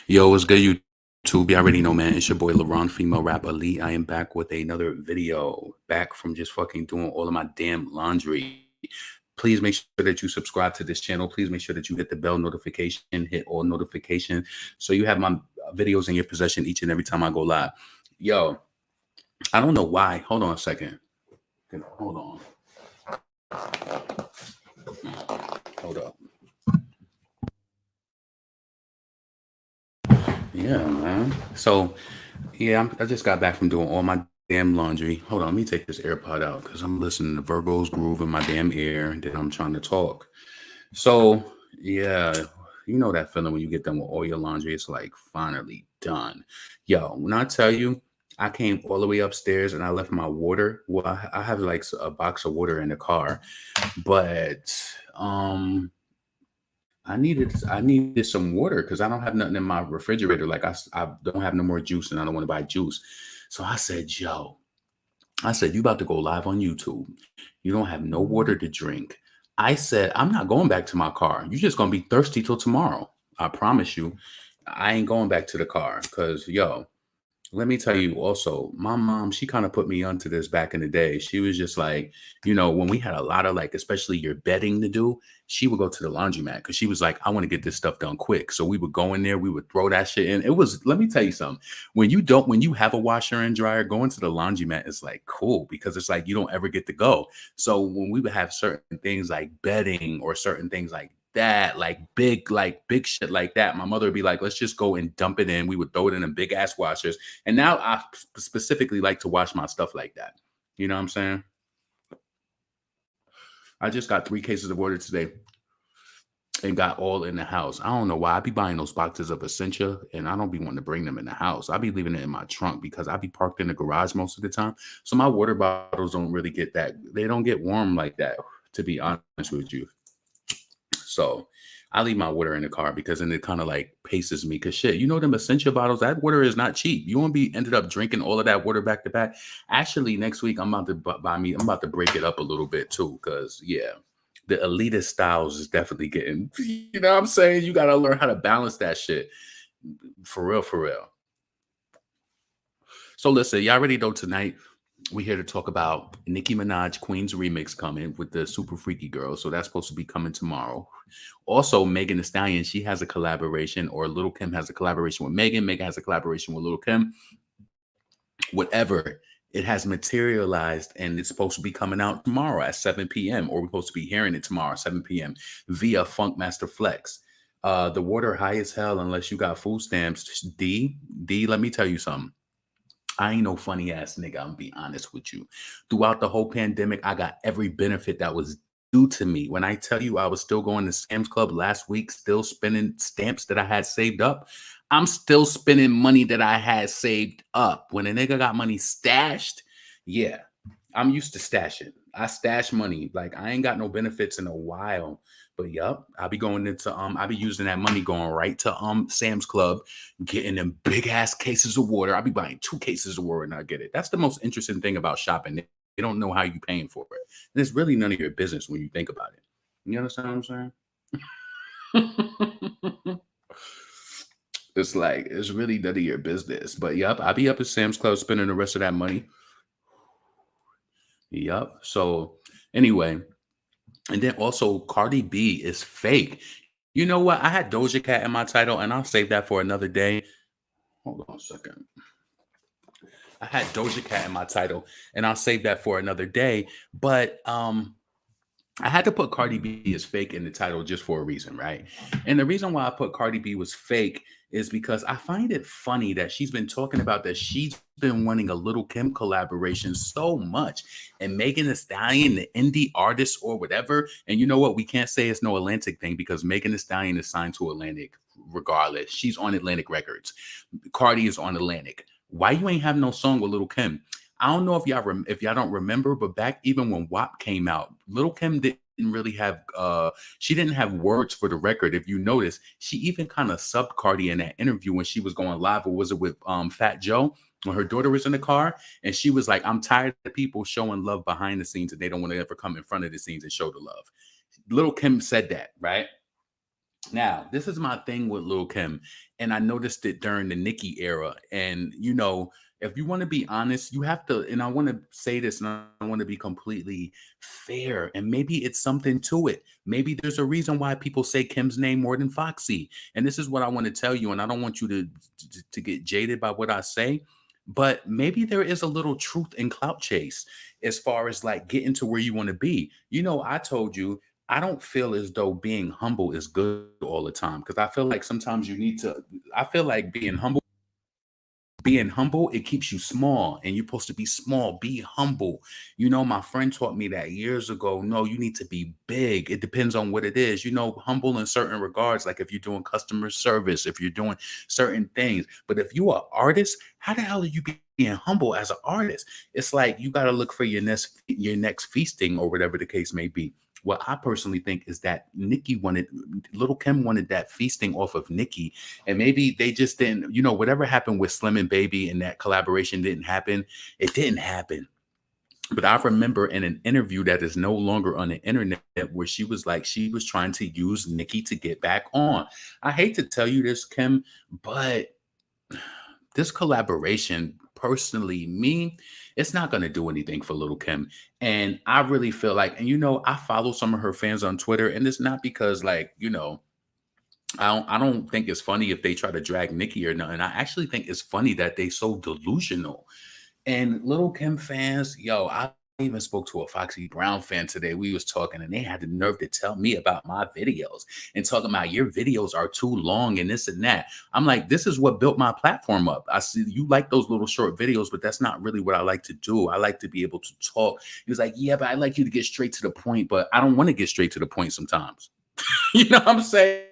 Yo, what's good, YouTube? You already know, man. It's your boy LeBron, female rap elite. I am back with another video. Back from just fucking doing all of my damn laundry. Please make sure that you subscribe to this channel. Please make sure that you hit the bell notification, hit all notifications, so you have my videos in your possession each and every time I go live. Yo, I don't know why. Hold on a second. Hold on. Hold up. Yeah, man. So, yeah, I just got back from doing all my damn laundry. Hold on, let me take this AirPod out because I'm listening to Virgo's groove in my damn ear, and then I'm trying to talk. So, yeah, you know that feeling when you get done with all your laundry. It's like finally done. Yo, when I tell you, I came all the way upstairs and I left my water. Well, I have like a box of water in the car, but um. I needed some water because I don't have nothing in my refrigerator. Like I don't have no more juice and I don't want to buy juice. So I said, Joe, I said, you about to go live on YouTube. You don't have no water to drink. I said, I'm not going back to my car. You're just gonna be thirsty till tomorrow. I promise you. I ain't going back to the car because yo, let me tell you also, my mom, she kind of put me onto this back in the day. She was just like, when we had a lot of like, especially your bedding to do, she would go to the laundromat because she was like, I want to get this stuff done quick. So we would go in there, we would throw that shit in. It was, let me tell you something. When you have a washer and dryer, going to the laundromat is like cool because it's like you don't ever get to go. So when we would have certain things like bedding or certain things like big shit like that, my mother would be like, let's just go and dump it in. We would throw it in big ass washers. And now I specifically like to wash my stuff like that. You know what I'm saying? I just got 3 cases of water today and got all in the house. I don't know why I be buying those boxes of Essentia and I don't be wanting to bring them in the house. I be leaving it in my trunk because I be parked in the garage most of the time. So my water bottles don't really get that. They don't get warm like that, to be honest with you. So I leave my water in the car because then it kind of like paces me. Cause shit, them essential bottles, that water is not cheap. You won't be ended up drinking all of that water back to back. Actually, next week I'm about to I'm about to break it up a little bit too. Cause yeah, the elitist styles is definitely getting, you know what I'm saying? You gotta learn how to balance that shit. For real, for real. So listen, y'all already know tonight we're here to talk about Nicki Minaj Queen's remix coming with the Super Freaky Girl. So that's supposed to be coming tomorrow. Also, Megan Thee Stallion, she has a collaboration, or Little Kim has a collaboration with Megan. Megan has a collaboration with Little Kim. Whatever, it has materialized and it's supposed to be coming out tomorrow at 7 p.m. Or we're supposed to be hearing it tomorrow at 7 p.m. via Funkmaster Flex. The water high as hell unless you got food stamps. D, let me tell you something. I ain't no funny ass nigga. I'm gonna be honest with you. Throughout the whole pandemic, I got every benefit that was due to me. When I tell you I was still going to Sam's Club last week, still spending stamps that I had saved up, I'm still spending money that I had saved up. When a nigga got money stashed, yeah, I'm used to stashing. I stash money. Like I ain't got no benefits in a while. But yup, I'll be going into I'll be using that money going right to Sam's Club, getting them big ass cases of water. I'll be buying 2 cases of water and I get it. That's the most interesting thing about shopping. They don't know how you paying for it. And it's really none of your business when you think about it. You understand what I'm saying? It's like it's really none of your business. But yup, I'll be up at Sam's Club spending the rest of that money. Yup. So anyway, and then also Cardi B is fake. You know what? I had Doja Cat in my title, and I'll save that for another day. Hold on a second. I had Doja Cat in my title, and I'll save that for another day. But I had to put Cardi B as fake in the title just for a reason, right? And the reason why I put Cardi B was fake is because I find it funny that she's been talking about that she's been wanting a Little Kim collaboration so much. And Megan Thee Stallion, the indie artist or whatever. And you know what? We can't say it's no Atlantic thing because Megan Thee Stallion is signed to Atlantic regardless. She's on Atlantic Records. Cardi is on Atlantic. Why you ain't have no song with Little Kim? I don't know if y'all don't remember, but back even when WAP came out, Little Kim didn't really have she didn't have words for the record. If you notice, she even kind of subbed Cardi in that interview when she was going live, or was it with Fat Joe when her daughter was in the car and she was like, I'm tired of people showing love behind the scenes and they don't want to ever come in front of the scenes and show the love. Little Kim said that, right? Now, this is my thing with Lil Kim, and I noticed it during the Nicki era. And if you want to be honest, you have to. And I want to say this, and I want to be completely fair. And maybe it's something to it. Maybe there's a reason why people say Kim's name more than Foxy. And this is what I want to tell you. And I don't want you to get jaded by what I say. But maybe there is a little truth in clout chase as far as like getting to where you want to be. I told you I don't feel as though being humble is good all the time because I feel like sometimes you need to. I feel like being humble, it keeps you small, and you're supposed to be small. Be humble. My friend taught me that years ago. No, you need to be big. It depends on what it is. Humble in certain regards, like if you're doing customer service, if you're doing certain things. But if you are artist, how the hell are you being humble as an artist? It's like you got to look for your next feasting or whatever the case may be. What I personally think is that Little Kim wanted that feasting off of Nicki, and maybe they just didn't, whatever happened with Slim and Baby and that collaboration didn't happen. It didn't happen. But I remember in an interview that is no longer on the internet where she was like, she was trying to use Nicki to get back on. I hate to tell you this, Kim, but this collaboration, personally, me, it's not going to do anything for Little Kim. And I really feel like, and I follow some of her fans on Twitter, and it's not because, like, I don't think it's funny if they try to drag Nicki or nothing. I actually think it's funny that they so delusional. And Little Kim fans, yo, I even spoke to a Foxy Brown fan today. We was talking, and they had the nerve to tell me about my videos and talking about your videos are too long and this and that. I'm like, this is what built my platform up. I see you like those little short videos, but that's not really what I like to do. I like to be able to talk. He was like, yeah, but I like you to get straight to the point, but I don't want to get straight to the point sometimes. You know what I'm saying?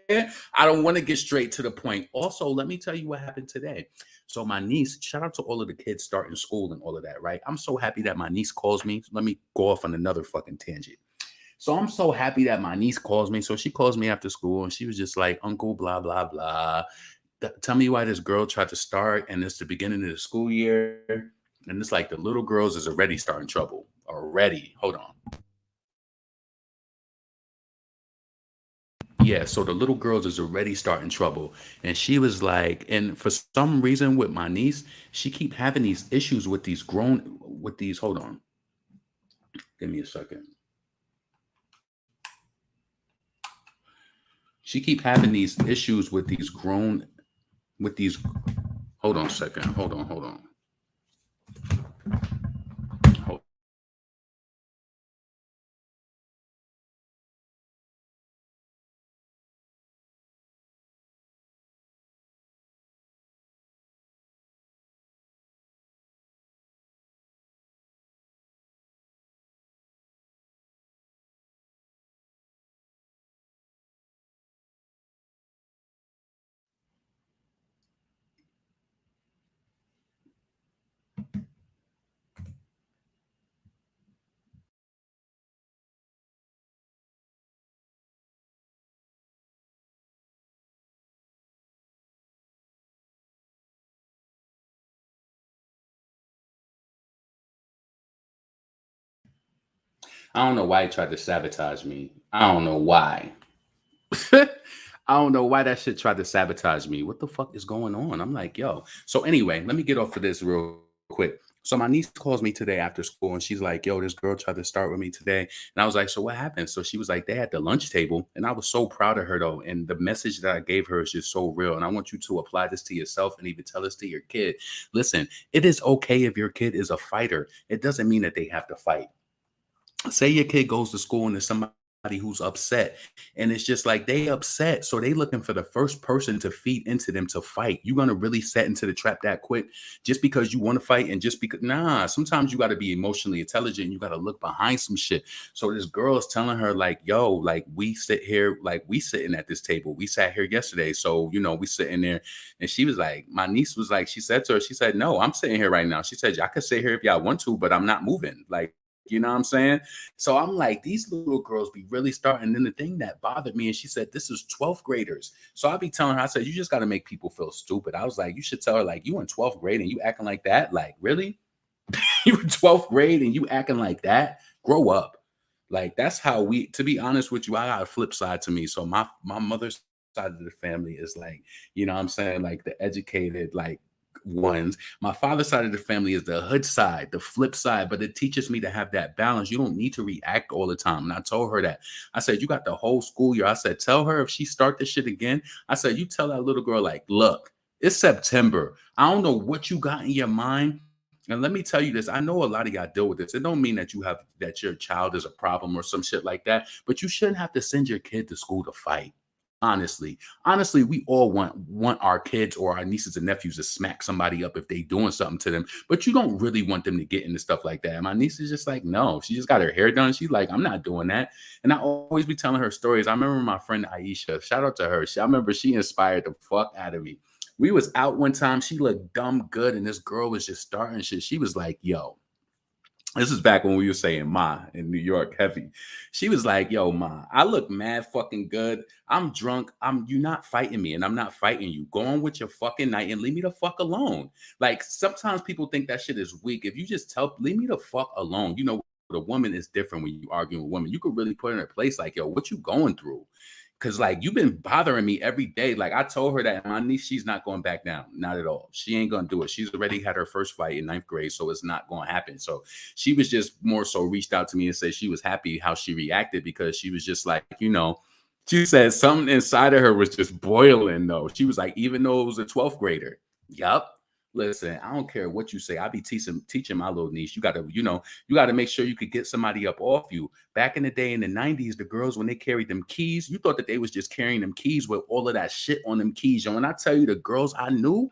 I don't want to get straight to the point. Also, let me tell you what happened today. So my niece, shout out to all of the kids starting school and all of that, right? I'm so happy that my niece calls me. Let me go off on another fucking tangent. So I'm so happy that my niece calls me. So she calls me after school and she was just like, Uncle, blah, blah, blah. Tell me why this girl tried to start and it's the beginning of the school year. And it's like the little girls is already starting trouble. Already. Hold on. Yeah, so the little girls is already starting trouble. And she was like, and for some reason with my niece, she keep having these issues with these, hold on, give me a second. She keep having these issues with these, hold on a second, hold on. Hold- I don't know why he tried to sabotage me. I don't know why. I don't know why that shit tried to sabotage me. What the fuck is going on? I'm like, yo. So anyway, let me get off of this real quick. So my niece calls me today after school and she's like, yo, this girl tried to start with me today. And I was like, so what happened? So she was like, they at the lunch table. And I was so proud of her though. And the message that I gave her is just so real. And I want you to apply this to yourself and even tell this to your kid. Listen, it is okay if your kid is a fighter. It doesn't mean that they have to fight. Say your kid goes to school and there's somebody who's upset and it's just like they upset, so they looking for the first person to feed into them to fight. You gonna really set into the trap that quick just because you want to fight? And just because, nah, sometimes you got to be emotionally intelligent. You got to look behind some shit. So this girl is telling her like, yo, like we sit here, like we sitting at this table, we sat here yesterday, so we sitting there. And she was like, my niece was like, she said to her, she said, no, I'm sitting here right now. She said, y'all could sit here if y'all want to, but I'm not moving. Like, you know what I'm saying? So I'm like, these little girls be really starting. And then the thing that bothered me, and she said, this is 12th graders. So I be telling her, I said, you just got to make people feel stupid. I was like, you should tell her, like, you in 12th grade and you acting like that? Like, really? You in 12th grade and you acting like that? Grow up. Like, that's how to be honest with you, I got a flip side to me. So my mother side of the family is like, you know what I'm saying, like the educated, like ones. My father's side of the family is the hood side, the flip side, but it teaches me to have that balance. You don't need to react all the time. And I told her that. I said, you got the whole school year. I said, tell her if she start this shit again. I said, you tell that little girl, like, look, it's September. I don't know what you got in your mind. And let me tell you this, I know a lot of y'all deal with this. It don't mean that you have that your child is a problem or some shit like that, but you shouldn't have to send your kid to school to fight. Honestly, we all want our kids or our nieces and nephews to smack somebody up if they doing something to them, but you don't really want them to get into stuff like that. And my niece is just like, no, she just got her hair done. She's like, I'm not doing that. And I always be telling her stories. I remember my friend Aisha, shout out to her. I remember she inspired the fuck out of me. We was out one time. She looked dumb good, and this girl was just starting shit. She was like, "Yo, this is back when we were saying Ma in New York heavy." She was like, "Yo, Ma, I look mad fucking good. I'm drunk. You not fighting me, and I'm not fighting you. Go on with your fucking night and leave me the fuck alone." Like sometimes people think that shit is weak. If you just leave me the fuck alone. You know, the woman is different when you arguing with women. You could really put her in a place like, "Yo, what you going through?" Cause like you've been bothering me every day. Like I told her that my niece, she's not going back down. Not at all. She ain't gonna do it. She's already had her first fight in ninth grade, so it's not gonna happen. So she was just more so reached out to me and said she was happy how she reacted because she was just like, she said something inside of her was just boiling though. She was like, even though it was a 12th grader. Yup. Listen, I don't care what you say. I be teaching my little niece. You gotta make sure you could get somebody up off you. Back in the day in the 90s, the girls, when they carried them keys, you thought that they was just carrying them keys with all of that shit on them keys. And when I tell you the girls I knew,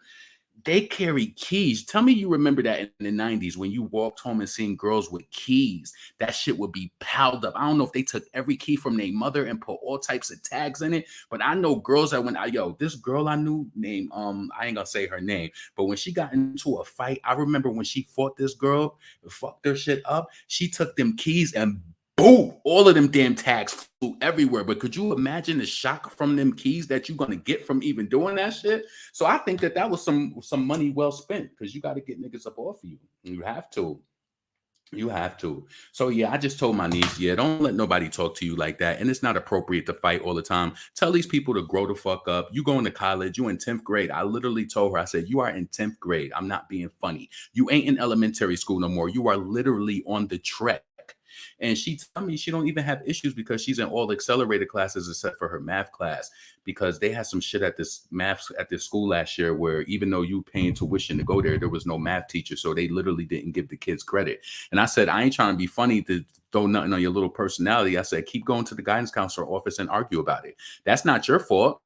they carry keys. Tell me you remember that in the 90s when you walked home and seen girls with keys. That shit would be piled up. I don't know if they took every key from their mother and put all types of tags in it, but I know girls that this girl I knew named I ain't gonna say her name, but when she got into a fight, I remember when she fought this girl, fucked her shit up, she took them keys and boom, all of them damn tags flew everywhere. But could you imagine the shock from them keys that you're gonna get from even doing that shit? So I think that that was some money well spent because you got to get niggas up off you. You have to. You have to. So yeah, I just told my niece, yeah, don't let nobody talk to you like that. And it's not appropriate to fight all the time. Tell these people to grow the fuck up. You going to college, you in 10th grade. I literally told her, I said, you are in 10th grade. I'm not being funny. You ain't in elementary school no more. You are literally on the trek. And she told me she don't even have issues because she's in all accelerated classes except for her math class because they had some shit at this school last year where even though you paying tuition to go there was no math teacher, so they literally didn't give the kids credit. And I said, I ain't trying to be funny to throw nothing on your little personality. I said, keep going to the guidance counselor office and argue about it. That's not your fault.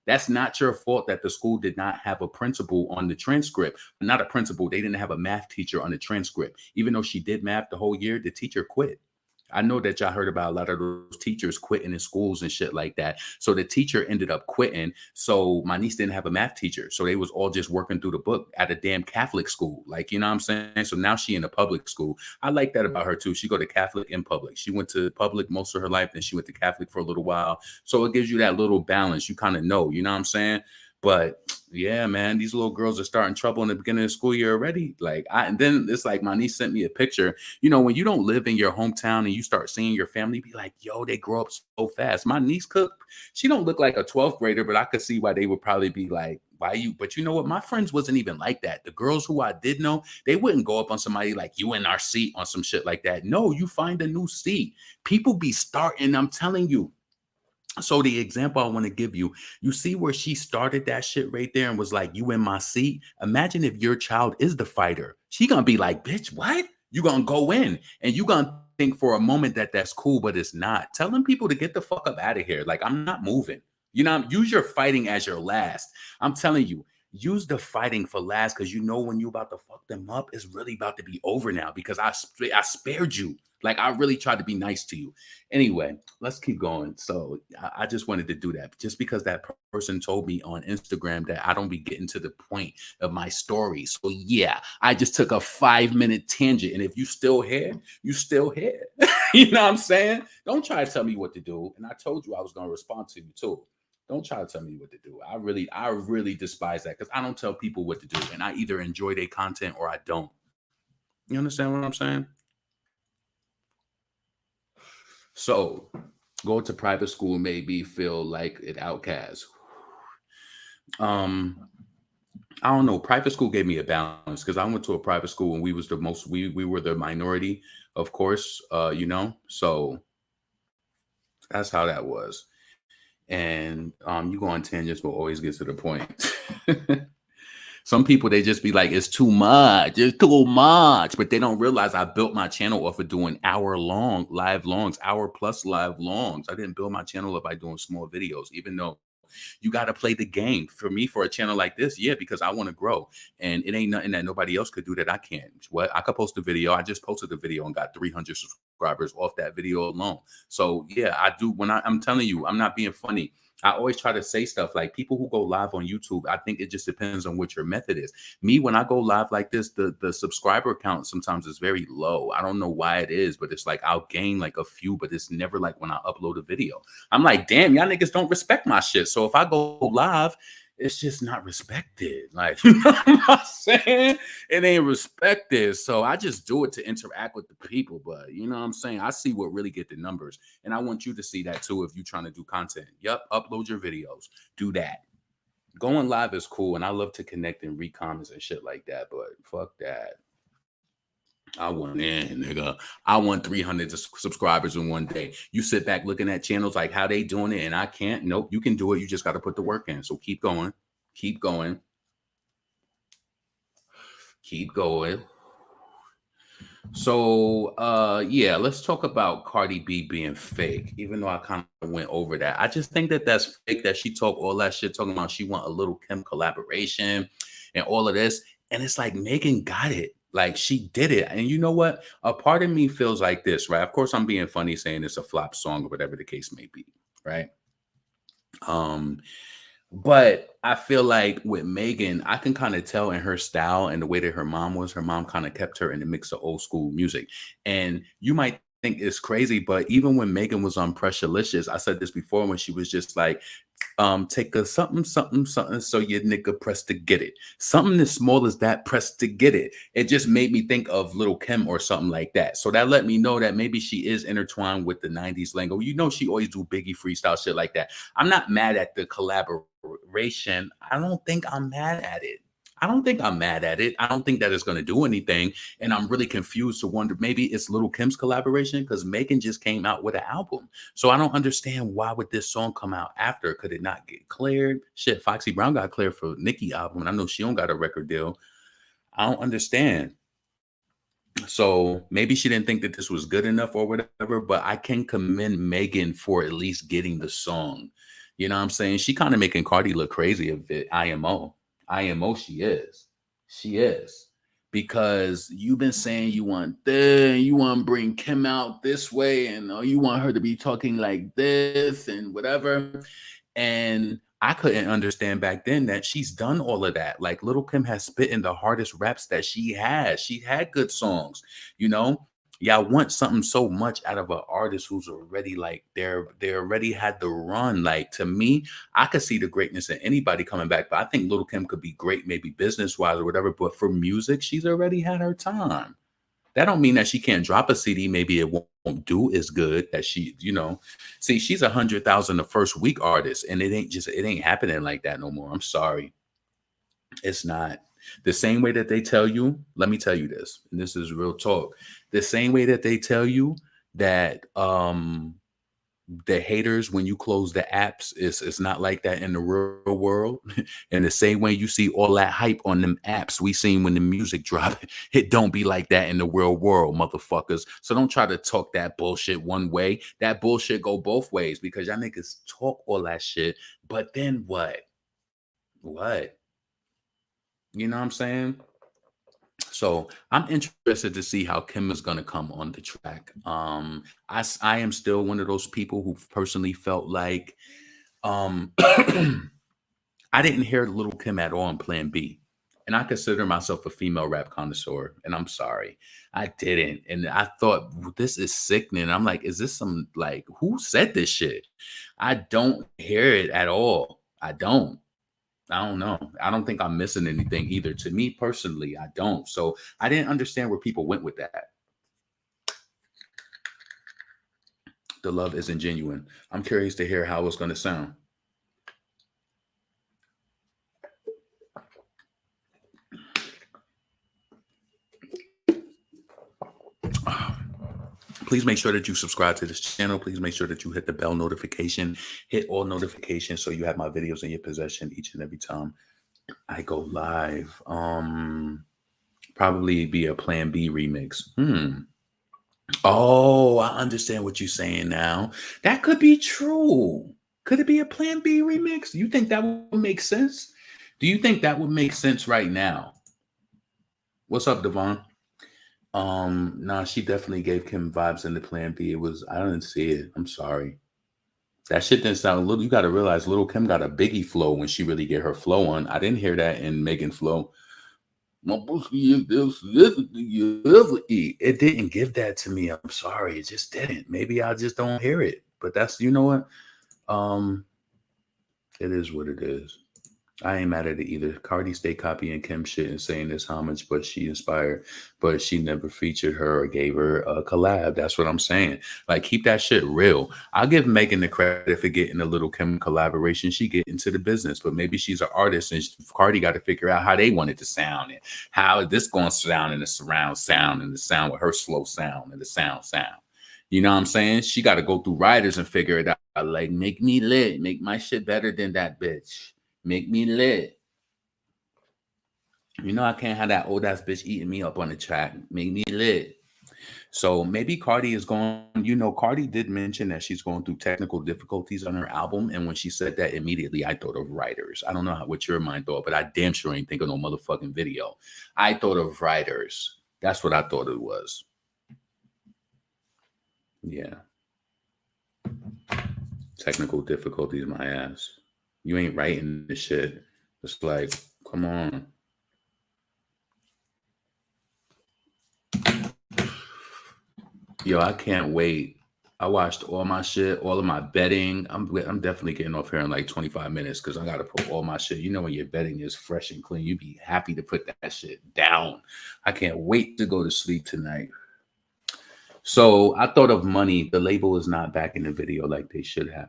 That's not your fault that the school did not have a principal on the transcript. Not a principal. They didn't have a math teacher on the transcript. Even though she did math the whole year, the teacher quit. I know that y'all heard about a lot of those teachers quitting in schools and shit like that. So the teacher ended up quitting. So my niece didn't have a math teacher. So they was all just working through the book at a damn Catholic school. Like, you know what I'm saying? So now she in a public school. I like that about her too. She go to Catholic and public. She went to public most of her life, then she went to Catholic for a little while. So it gives you that little balance. You kind of know, you know what I'm saying? But yeah, man, these little girls are starting trouble in the beginning of the school year already. And then it's like my niece sent me a picture. When you don't live in your hometown and you start seeing your family, be like, yo, they grow up so fast. My niece she don't look like a 12th grader, but I could see why they would probably be like, why you? But you know what? My friends wasn't even like that. The girls who I did know, they wouldn't go up on somebody like you in our seat on some shit like that. No, you find a new seat. People be starting, I'm telling you. So the example I want to give you, you see where she started that shit right there and was like, you in my seat. Imagine if your child is the fighter. She gonna be like, bitch, what? You gonna go in and you gonna think for a moment that that's cool, but it's not. Telling people to get the fuck up out of here. Like, I'm not moving. Use your fighting as your last. I'm telling you, use the fighting for last because when you about to fuck them up, it's really about to be over now because I spared you. Like, I really tried to be nice to you. Anyway, let's keep going. So I just wanted to do that just because that person told me on Instagram that I don't be getting to the point of my story. So yeah, I just took a 5-minute tangent. And if you still here, you still here. You know what I'm saying? Don't try to tell me what to do. And I told you I was going to respond to you too. Don't try to tell me what to do. I really despise that because I don't tell people what to do. And I either enjoy their content or I don't. You understand what I'm saying? So, go to private school made me feel like an outcast. Um, I don't know. Private school gave me a balance because I went to a private school and we was the most we were the minority, of course. So that's how that was. And you go on tangents, but always get to the point. Some people they just be like, it's too much, but they don't realize I built my channel off of doing hour-long live longs, hour plus live longs. I didn't build my channel up by doing small videos, even though you got to play the game. For me, for a channel like this, yeah, because I want to grow, and it ain't nothing that nobody else could do that I can't. What I could post a video, I just posted a video and got 300 subscribers off that video alone. So yeah, I do. I'm telling you, I'm not being funny. I always try to say stuff like people who go live on YouTube. I think it just depends on what your method is. Me, when I go live like this, the subscriber count sometimes is very low. I don't know why it is, but it's like I'll gain like a few, but it's never like when I upload a video. I'm like, damn, y'all niggas don't respect my shit. So if I go live, it's just not respected. Like, you know what I'm saying? It ain't respected. So I just do it to interact with the people. But you know what I'm saying? I see what really get the numbers. And I want you to see that too if you're trying to do content. Yep, upload your videos. Do that. Going live is cool. And I love to connect and read comments and shit like that. But fuck that. I want in, nigga. I want 300 subscribers in one day. You sit back looking at channels like how they doing it, and I can't. Nope, you can do it. You just got to put the work in. So keep going, keep going, keep going. So yeah, let's talk about Cardi B being fake. Even though I kind of went over that, I just think that that's fake. That she talk all that shit talking about she want a little Kim collaboration and all of this, and it's like Megan got it. Like she did it, and you know what? A part of me feels like this, right? Of course, I'm being funny saying it's a flop song or whatever the case may be, right? Um, but I feel like with Megan, I can kind of tell in her style and the way that her mom was, her mom kind of kept her in the mix of old school music. And you might think it's crazy, but even when Megan was on Pressurelicious, I said this before when she was just like, take a something, something, something, so your nigga press to get it. Something as small as that, press to get it. It just made me think of Little Kim or something like that. So that let me know that maybe she is intertwined with the 90s lingo. You know, she always do Biggie freestyle shit like that. I'm not mad at the collaboration. I don't think I'm mad at it. I don't think I'm mad at it. I don't think that it's going to do anything. And I'm really confused to wonder maybe it's Little Kim's collaboration because Megan just came out with an album. So I don't understand why would this song come out after? Could it not get cleared? Shit, Foxy Brown got cleared for Nicki album, and I know she don't got a record deal. I don't understand. So maybe she didn't think that this was good enough or whatever, but I can commend Megan for at least getting the song. You know what I'm saying? She kind of making Cardi look crazy a bit. IMO. IMO, she is. She is. Because you've been saying you want this, you want to bring Kim out this way, and you want her to be talking like this and whatever. And I couldn't understand back then that she's done all of that. Like Little Kim has spit in the hardest raps that she has. She had good songs, you know. Y'all want something so much out of an artist who's already like they already had the run. Like to me, I could see the greatness in anybody coming back, but I think Little Kim could be great, maybe business wise or whatever. But for music, she's already had her time. That don't mean that she can't drop a CD. Maybe it won't do as good as she, See, she's 100,000 the first week artist, and it ain't happening like that no more. I'm sorry, it's not. The same way that they tell you. Let me tell you this, and this is real talk. The same way that they tell you that the haters when you close the apps is it's not like that in the real world. And the same way you see all that hype on them apps we seen when the music drop, it don't be like that in the real world, motherfuckers. So don't try to talk that bullshit one way. That bullshit go both ways because y'all niggas talk all that shit, but then what you know what I'm saying? So I'm interested to see how Kim is going to come on the track. I am still one of those people who personally felt like um I didn't hear Little Kim at all in Plan B. And I consider myself a female rap connoisseur, and I'm sorry, I didn't. And I thought this is sickening. I'm like, is this some like who said this shit? I don't hear it at all. I don't. I don't know. I don't think I'm missing anything either. To me personally, I don't. So I didn't understand where people went with that. The love isn't genuine. I'm curious to hear how it's going to sound. Please make sure that you subscribe to this channel. Please make sure that you hit the bell notification, hit all notifications so you have my videos in your possession each and every time I go live. Probably be a Plan B remix. Oh, I understand what you're saying now. That could be true. Could it be a Plan B remix? You think that would make sense? Do you think that would make sense right now? What's up, Devon? Nah, she definitely gave Kim vibes in the Plan B. It was, I didn't see it. I'm sorry. That shit didn't sound little. You got to realize Little Kim got a Biggie flow when she really get her flow on. I didn't hear that in Megan flow. My pussy is this you ever eat. It didn't give that to me. I'm sorry. It just didn't. Maybe I just don't hear it. But that's, you know what? It is what it is. I ain't mad at it either. Cardi stay copying Kim shit and saying this homage, but she inspired, but she never featured her or gave her a collab. That's what I'm saying. Like, keep that shit real. I'll give Megan the credit for getting a Little Kim collaboration. She get into the business, but maybe she's an artist and Cardi got to figure out how they want it to sound and how this going to sound in the surround sound and the sound with her slow sound and the sound. You know what I'm saying? She got to go through writers and figure it out. Like, make me lit. Make my shit better than that bitch. Make me lit. You know I can't have that old ass bitch eating me up on the track. Make me lit. So maybe Cardi is going, you know, Cardi did mention that she's going through technical difficulties on her album. And when she said that, immediately I thought of writers. I don't know what your mind thought, but I damn sure ain't think of no motherfucking video. I thought of writers. That's what I thought it was. Yeah. Technical difficulties, my ass. You ain't writing this shit. It's like, come on. Yo, I can't wait. I watched all my shit, all of my betting. I'm definitely getting off here in like 25 minutes because I got to put all my shit. You know, when your betting is fresh and clean, you be happy to put that shit down. I can't wait to go to sleep tonight. So I thought of Money. The label is not back in the video like they should have.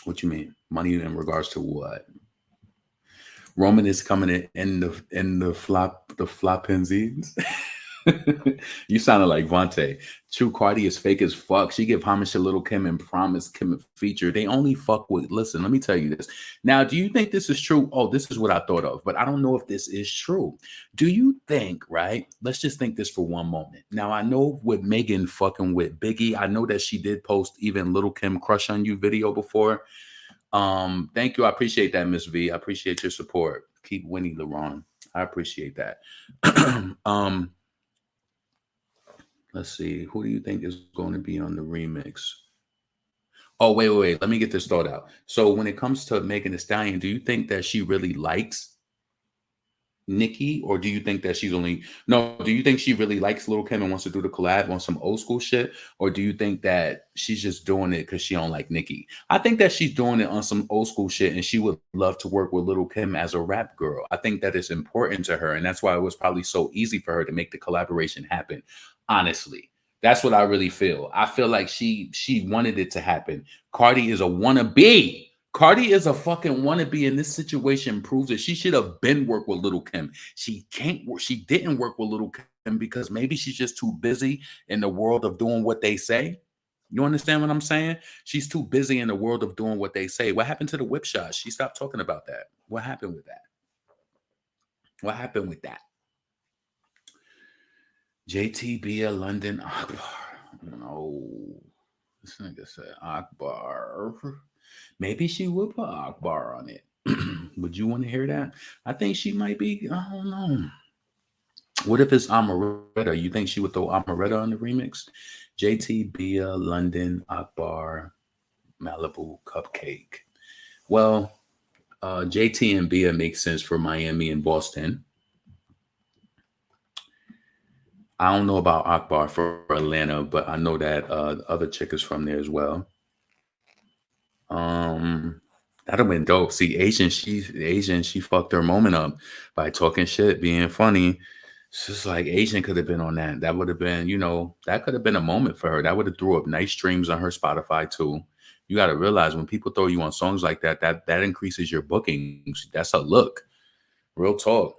What you mean? Money in regards to what? Roman is coming in the floppenzies. You sounded like Vontae. True, Cardi is fake as fuck. She give homage to Little Kim and promised Kim a feature. They only fuck with, listen, let me tell you this. Now, do you think this is true? Oh, this is what I thought of, but I don't know if this is true. Do you think, right? Let's just think this for one moment. Now, I know with Megan fucking with Biggie, I know that she did post even Little Kim Crush on You video before. Thank you. I appreciate that, Miss V. I appreciate your support. Keep winning, LeRon. I appreciate that. Let's see. Who do you think is going to be on the remix? Oh, wait. Let me get this thought out. So when it comes to Megan Thee Stallion, do you think that she really likes Nicki, or do you think that she's only do you think she really likes Little Kim and wants to do the collab on some old school shit, or do you think that she's just doing it because she don't like Nicki? I think that she's doing it on some old school shit and she would love to work with Little Kim as a rap girl. I think that is important to her, and that's why it was probably so easy for her to make the collaboration happen. Honestly, that's what I really feel. I feel like she wanted it to happen. Cardi is a wannabe. Cardi is a fucking wannabe, and this situation proves it. She should have been worked with Little Kim. She didn't work with Little Kim because maybe she's just too busy in the world of doing what they say. You understand what I'm saying? She's too busy in the world of doing what they say. What happened to the whip shot? She stopped talking about that. What happened with that? What happened with that? JTB a London Akbar. No. This nigga said Akbar. Maybe she would put Akbar on it. Would you want to hear that? I think she might be. I don't know. What if it's Amaretta? You think she would throw Amaretta on the remix? JT, Bia, London, Akbar, Malibu, Cupcake. Well, JT and Bia make sense for Miami and Boston. I don't know about Akbar for Atlanta, but I know that the other chick is from there as well. That'd have been dope. See, Asian, she fucked her moment up by talking shit, being funny. It's just like Asian could have been on that. That would have been, that could have been a moment for her. That would have threw up nice streams on her Spotify too. You got to realize when people throw you on songs like that, that increases your bookings. That's a look. Real talk.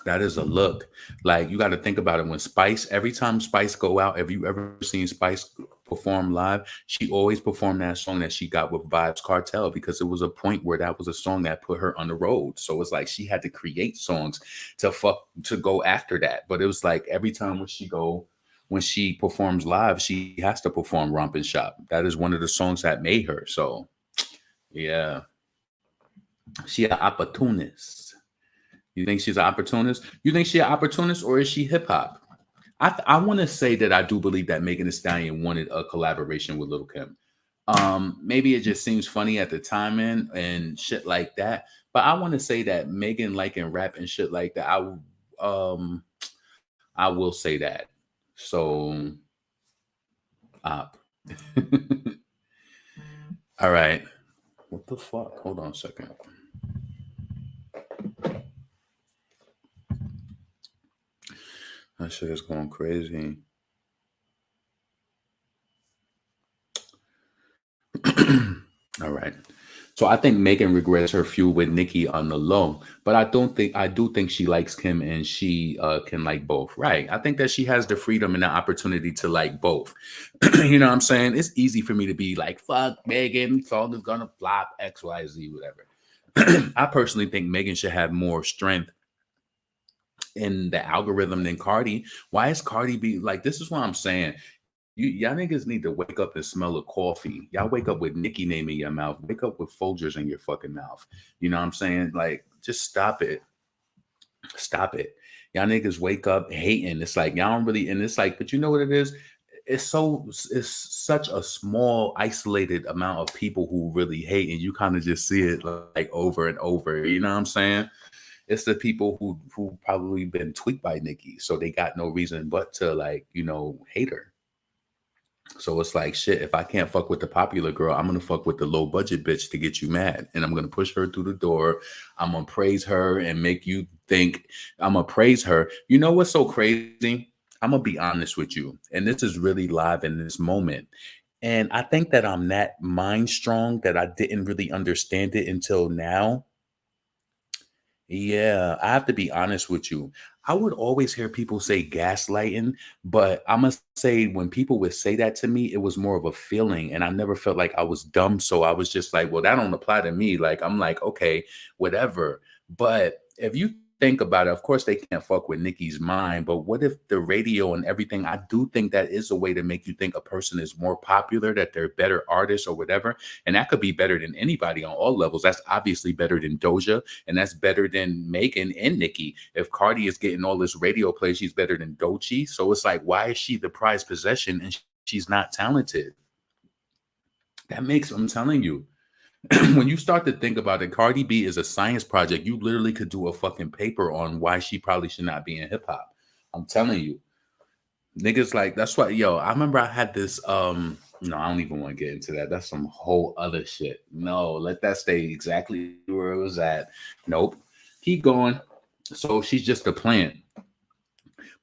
That is a look. Like you got to think about it. When Spice, every time Spice go out, have you ever seen Spice perform live? She always performed that song that she got with Vibes Cartel because it was a point where that was a song that put her on the road. So it's like she had to create songs to go after that. But it was like every time when she performs live, she has to perform Romp and Shop. That is one of the songs that made her. So yeah, she an opportunist. You think she's an opportunist? You think she's an opportunist or is she hip hop? I want to say that I do believe that Megan Thee Stallion wanted a collaboration with Lil Kim. Maybe it just seems funny at the timing and shit like that. But I want to say that Megan liking rap and shit like that. I will say that. So op. All right. What the fuck? Hold on a second. That shit is going crazy. All right. So I think Megan regrets her feud with Nicki on the low, but I do think she likes Kim and she can like both. Right. I think that she has the freedom and the opportunity to like both. You know what I'm saying? It's easy for me to be like, fuck Megan, song is gonna flop, XYZ, whatever. I personally think Megan should have more strength in the algorithm than Cardi. Why is Cardi B like this is what I'm saying? Y'all niggas need to wake up and smell of coffee. Y'all wake up with Nicki name in your mouth. Wake up with Folgers in your fucking mouth. You know what I'm saying? Like, just stop it. Stop it. Y'all niggas wake up hating. It's like y'all don't really, and it's like, but you know what it is? It's such a small, isolated amount of people who really hate, and you kind of just see it like over and over. You know what I'm saying? It's the people who probably been tweaked by Nicki, so they got no reason but to like, hate her. So it's like shit. If I can't fuck with the popular girl, I'm gonna fuck with the low budget bitch to get you mad, and I'm gonna push her through the door. I'm gonna praise her and make you think I'm gonna praise her. You know what's so crazy? I'm gonna be honest with you, and this is really live in this moment. And I think that I'm that mind strong that I didn't really understand it until now. Yeah, I have to be honest with you. I would always hear people say gaslighting, but I must say when people would say that to me, it was more of a feeling, and I never felt like I was dumb. So I was just like, well, that don't apply to me. Like I'm like, okay, whatever. But if you think about it, of course they can't fuck with Nikki's mind. But what if the radio and everything? I do think that is a way to make you think a person is more popular, that they're better artists or whatever, and that could be better than anybody on all levels. That's obviously better than Doja. And that's better than Megan and Nicki. If Cardi is getting all this radio play, she's better than Doechii. So it's like, why is she the prized possession and she's not talented? I'm telling you, when you start to think about it, Cardi B is a science project. You literally could do a fucking paper on why she probably should not be in hip hop. I'm telling you. Niggas like that's why I remember I had this no, I don't even want to get into that. That's some whole other shit. No, let that stay exactly where it was at. Nope. Keep going. So she's just a plant.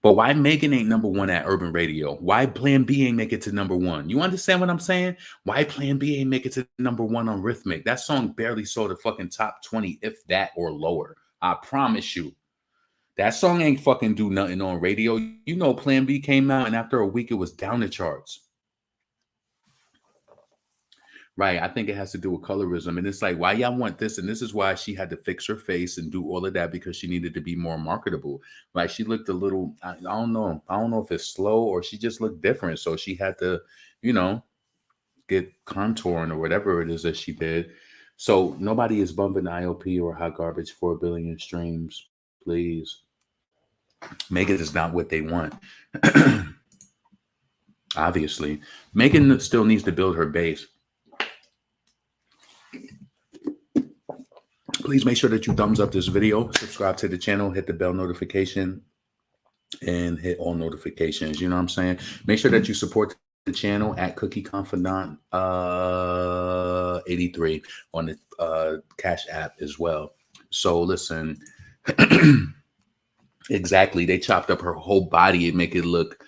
But why Megan ain't number one at Urban Radio? Why Plan B ain't make it to number one? You understand what I'm saying? Why Plan B ain't make it to number one on Rhythmic? That song barely saw the fucking top 20, if that or lower. I promise you. That song ain't fucking do nothing on radio. You know, Plan B came out and after a week it was down the charts. Right. I think it has to do with colorism. And it's like, why y'all want this? And this is why she had to fix her face and do all of that because she needed to be more marketable. Like she looked a little, I don't know. I don't know if it's slow or she just looked different. So she had to, you know, get contouring or whatever it is that she did. So nobody is bumping IOP or Hot Garbage 4 billion streams. Please. Make it is not what they want. Obviously. Megan still needs to build her base. Please make sure that you thumbs up this video, subscribe to the channel, hit the bell notification, and hit all notifications. You know what I'm saying? Make sure that you support the channel at Cookie Confidant 83 on the Cash App as well. So listen, exactly. They chopped up her whole body and make it look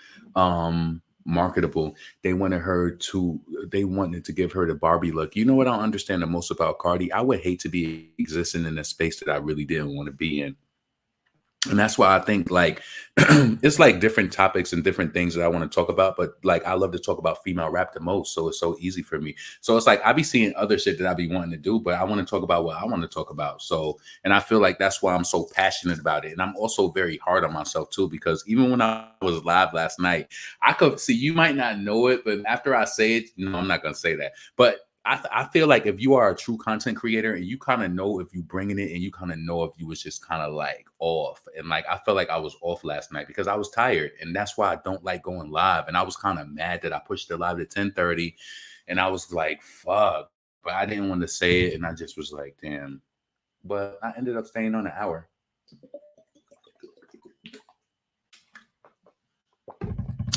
marketable. They wanted to give her the Barbie look. You know what I don't understand the most about Cardi? I would hate to be existing in a space that I really didn't want to be in. And that's why I think like it's like different topics and different things that I want to talk about. But like I love to talk about female rap the most. So it's so easy for me. So it's like I be seeing other shit that I be wanting to do, but I want to talk about what I want to talk about. So and I feel like that's why I'm so passionate about it. And I'm also very hard on myself too, because even when I was live last night, I could see you might not know it, but after I say it, no, I'm not gonna say that. But I feel like if you are a true content creator and you kind of know if you bringing it and you kind of know if you was just kind of like off and like I felt like I was off last night because I was tired and that's why I don't like going live and I was kind of mad that I pushed it live to 10:30 and I was like fuck but I didn't want to say it and I just was like damn but I ended up staying on an hour.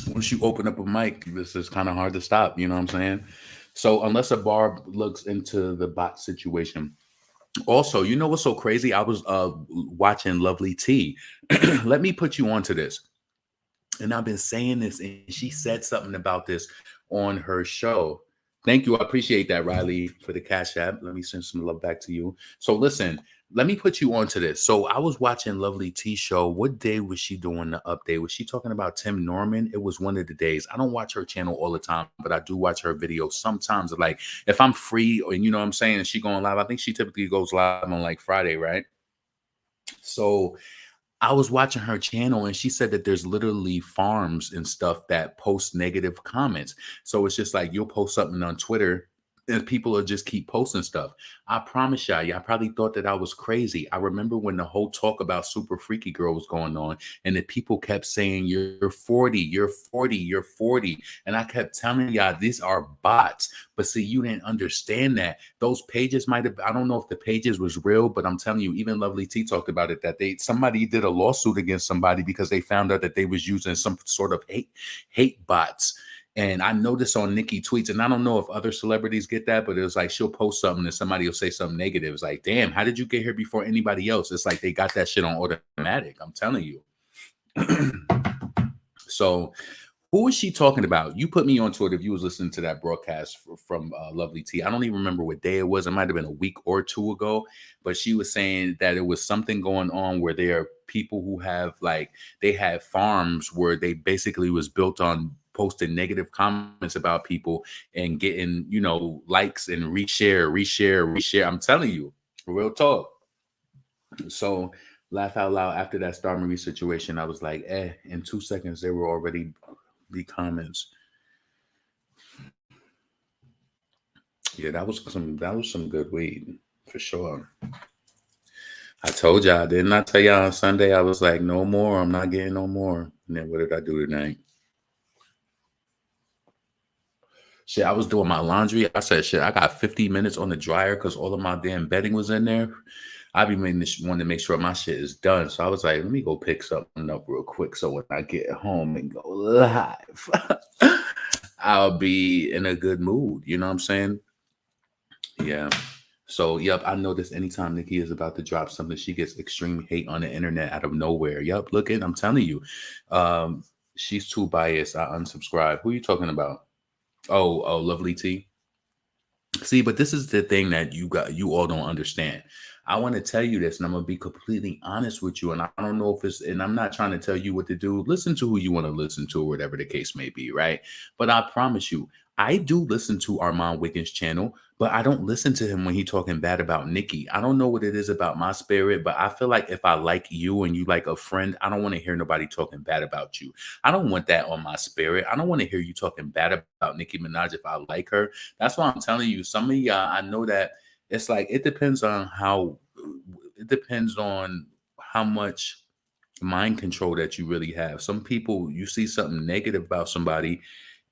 Once you open up a mic, this is kind of hard to stop. You know what I'm saying? So unless a bar looks into the bot situation. Also, you know what's so crazy? I was watching Lovely T. Let me put you onto this. And I've been saying this, and she said something about this on her show. Thank you. I appreciate that, Riley, for the cash app. Let me send some love back to you. So listen, let me put you onto this. So I was watching Lovely T show. What day was she doing the update? Was she talking about Tim Norman? It was one of the days. I don't watch her channel all the time, but I do watch her videos sometimes. Like if I'm free and you know what I'm saying, and she going live, I think she typically goes live on like Friday, right? So I was watching her channel and she said that there's literally farms and stuff that post negative comments. So it's just like you'll post something on Twitter and people will just keep posting stuff. I promise y'all probably thought that I was crazy. I remember when the whole talk about Super Freaky Girl was going on and the people kept saying, you're 40, you're 40, you're 40. And I kept telling y'all, these are bots. But see, you didn't understand that those pages might have, I don't know if the pages was real, but I'm telling you, even Lovely T talked about it, that somebody did a lawsuit against somebody because they found out that they was using some sort of hate bots. And I noticed on Nicki tweets, and I don't know if other celebrities get that, but it was like she'll post something and somebody will say something negative. It's like, damn, how did you get here before anybody else? It's like they got that shit on automatic. I'm telling you. So who is she talking about? You put me onto it if you was listening to that broadcast from Lovely T. I don't even remember what day it was. It might have been a week or two ago, but she was saying that it was something going on where there are people who have like they had farms where they basically was built on posting negative comments about people and getting likes and reshare. I'm telling you, real talk. So laugh out loud after that Star Marie situation. I was like, in 2 seconds they were already the comments. Yeah, that was some good weed for sure. I told y'all, didn't I tell y'all on Sunday? I was like, no more. I'm not getting no more. And then what did I do tonight? Shit, I was doing my laundry. I said, shit, I got 50 minutes on the dryer because all of my damn bedding was in there. I be making this wanting to make sure my shit is done. So I was like, let me go pick something up real quick. So when I get home and go live, I'll be in a good mood. You know what I'm saying? Yeah. So, yep, I noticed anytime Nikki is about to drop something, she gets extreme hate on the internet out of nowhere. Yep, look at, I'm telling you, um, she's too biased. I unsubscribe. Who are you talking about? Oh, Lovely T. See, but this is the thing that you all don't understand. I want to tell you this, and I'm gonna be completely honest with you. And I don't know if it's, and I'm not trying to tell you what to do. Listen to who you want to listen to, or whatever the case may be, right? But I promise you, I do listen to Armand Wiggins' channel, but I don't listen to him when he talking bad about Nikki. I don't know what it is about my spirit, but I feel like if I like you and you like a friend, I don't want to hear nobody talking bad about you. I don't want that on my spirit. I don't want to hear you talking bad about Nicki Minaj if I like her. That's why I'm telling you, some of y'all, I know that it's like it depends on how much mind control that you really have. Some people, you see something negative about somebody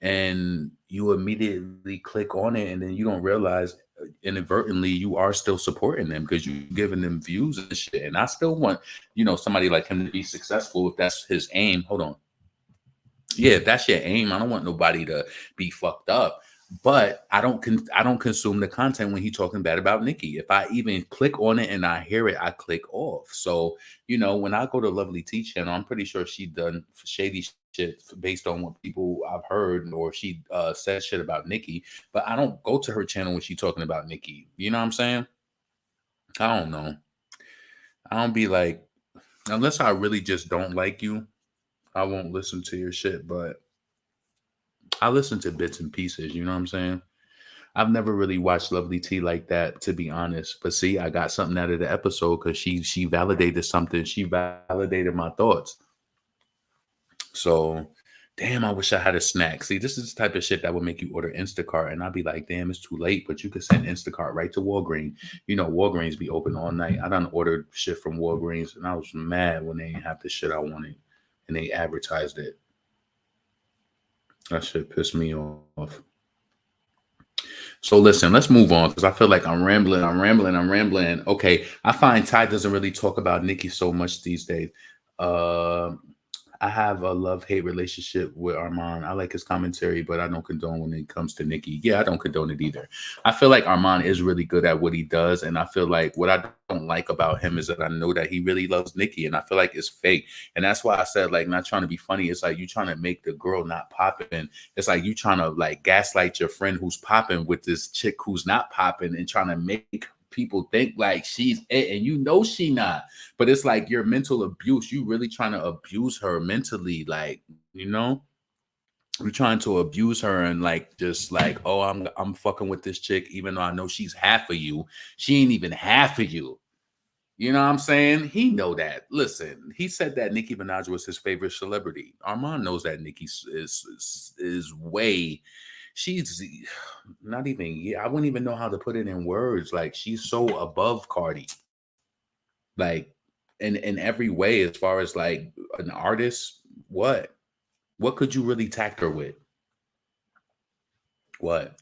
and you immediately click on it and then you don't realize inadvertently you are still supporting them because you're giving them views and shit. And I still want, somebody like him to be successful if that's his aim. Hold on. Yeah, if that's your aim, I don't want nobody to be fucked up. But I don't consume the content when he's talking bad about Nikki. If I even click on it and I hear it, I click off. So when I go to Lovely T channel, I'm pretty sure she done shady shit based on what people I've heard, or she said shit about Nikki. But I don't go to her channel when she's talking about Nikki. You know what I'm saying? I don't know. I don't be like. Unless I really just don't like you, I won't listen to your shit. But I listen to bits and pieces. You know what I'm saying? I've never really watched Lovely T like that, to be honest. But see, I got something out of the episode because she validated something. She validated my thoughts. So, damn, I wish I had a snack. See, this is the type of shit that would make you order Instacart, and I'd be like, damn, it's too late. But you could send Instacart right to Walgreens. You know, Walgreens be open all night. I done ordered shit from Walgreens, and I was mad when they didn't have the shit I wanted, and they advertised it. That shit pissed me off. So listen, let's move on because I feel like I'm rambling. I'm rambling. I'm rambling. Okay, I find Ty doesn't really talk about Nicki so much these days. Uh, I have a love hate relationship with Armand. I like his commentary, but I don't condone when it comes to Nicki. Yeah, I don't condone it either. I feel like Armand is really good at what he does, and I feel like what I don't like about him is that I know that he really loves Nicki, and I feel like it's fake. And that's why I said like not trying to be funny. It's like you trying to make the girl not popping. It's like you trying to like gaslight your friend who's popping with this chick who's not popping, and trying to make people think like she's it, and you know she not. But it's like your mental abuse. You really trying to abuse her mentally, like you know. You're trying to abuse her and like just like, oh, I'm fucking with this chick, even though I know she's half of you. She ain't even half of you. You know what I'm saying? He know that. Listen, he said that Nicki Minaj was his favorite celebrity. Armand knows that Nicki is way. She's not even. Yeah, I wouldn't even know how to put it in words. Like she's so above Cardi. Like in every way, as far as like an artist. What could you really tack her with? What?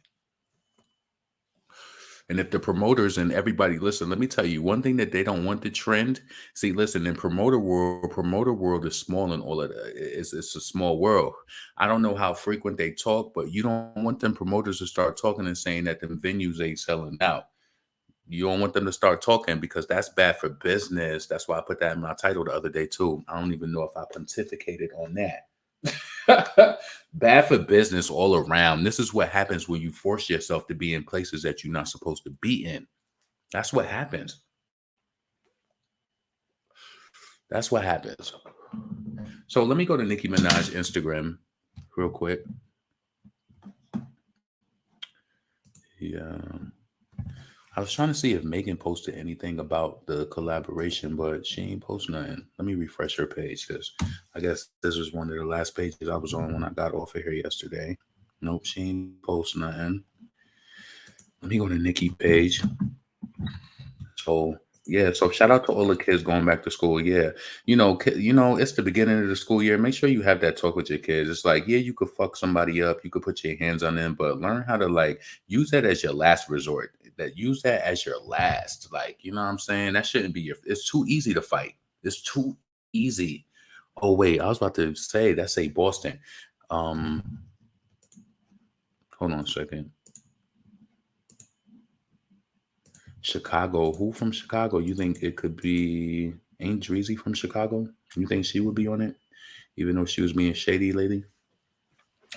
And if the promoters and everybody listen, let me tell you one thing that they don't want the trend. See, listen, in promoter world is small and all of that. It's a small world. I don't know how frequent they talk, but you don't want them promoters to start talking and saying that them venues ain't selling out. You don't want them to start talking because that's bad for business. That's why I put that in my title the other day too. I don't even know if I pontificated on that. Bad for business all around. This is what happens when you force yourself to be in places that you're not supposed to be in. That's what happens. That's what happens. So let me go to Nicki Minaj Instagram real quick. Yeah. I was trying to see if Megan posted anything about the collaboration, but she ain't post nothing. Let me refresh her page because I guess this was one of the last pages I was on when I got off of here yesterday. Nope, she ain't post nothing. Let me go to Nikki page. So yeah, so shout out to all the kids going back to school. Yeah, it's the beginning of the school year. Make sure you have that talk with your kids. It's like, yeah, you could fuck somebody up, you could put your hands on them, but learn how to like use that as your last resort. That use that as your last. Like, you know what I'm saying? That shouldn't be your. It's too easy to fight. It's too easy. Oh wait, I was about to say that's a Boston. Um, hold on a second. Chicago. Who from Chicago? You think it could be Ain't Dreezy from Chicago? You think she would be on it? Even though she was being shady lately?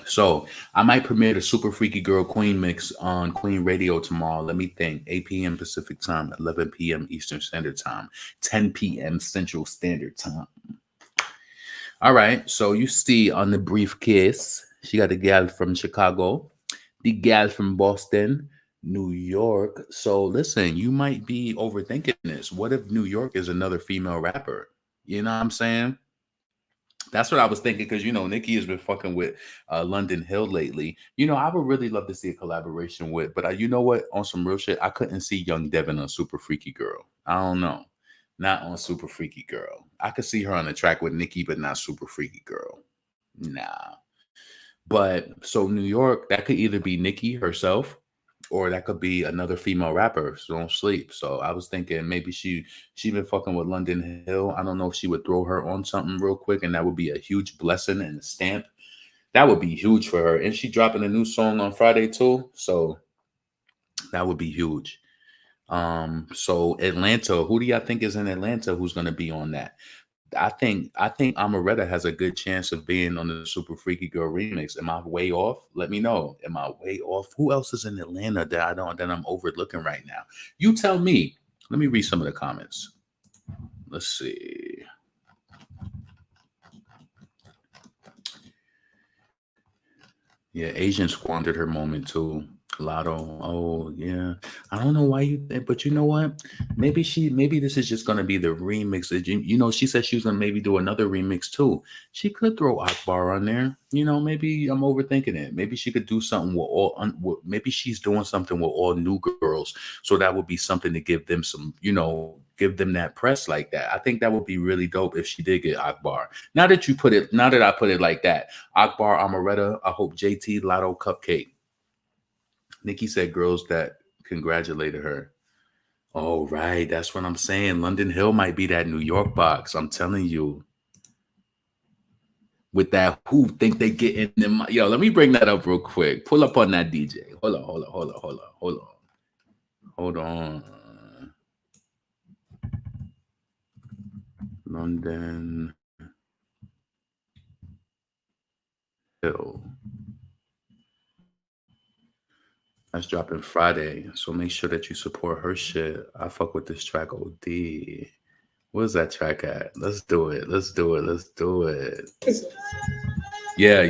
So I might premiere the Super Freaky Girl Queen mix on Queen Radio tomorrow. Let me think. 8 p.m. Pacific time, 11 p.m. Eastern Standard Time, 10 p.m. Central Standard Time. All right. So you see on the briefcase, she got the gal from Chicago, the gal from Boston, New York. So listen, you might be overthinking this. What if New York is another female rapper? You know what I'm saying? That's what I was thinking because Nicki has been fucking with London Hill lately. I would really love to see a collaboration with, but you know what? On some real shit, I couldn't see Young Devin on Super Freaky Girl. I don't know, not on Super Freaky Girl. I could see her on the track with Nicki, but not Super Freaky Girl. Nah. But so New York, that could either be Nicki herself or that could be another female rapper. So don't sleep. So I was thinking maybe she been fucking with London Hill. I don't know if she would throw her on something real quick, and that would be a huge blessing and a stamp. That would be huge for her. And she dropping a new song on Friday too. So that would be huge. So Atlanta, who do y'all think is in Atlanta who's gonna be on that? I think Amaretta has a good chance of being on the Super Freaky Girl remix. Am I way off? Let me know. Am I way off? Who else is in Atlanta that I'm overlooking right now? You tell me. Let me read some of the comments. Let's see. Yeah, Asian squandered her moment too. Lotto. Oh yeah. I don't know why but you know what? Maybe this is just gonna be the remix. You know, she said she was gonna maybe do another remix too. She could throw Akbar on there. You know, maybe I'm overthinking it. Maybe she could do something with maybe she's doing something with all new girls. So that would be something to give them some, give them that press like that. I think that would be really dope if she did get Akbar. Now that I put it like that. Akbar Amaretta, I hope JT Lotto Cupcake. Nikki said girls that congratulated her. Oh, right. That's what I'm saying. London Hill might be that New York box. I'm telling you. With that, who think they get in them? Yo, let me bring that up real quick. Pull up on that DJ. Hold on. London Hill. That's dropping Friday. So make sure that you support her shit. I fuck with this track OD. Where's that track at? Let's do it. Let's do it. Let's do it. Yeah.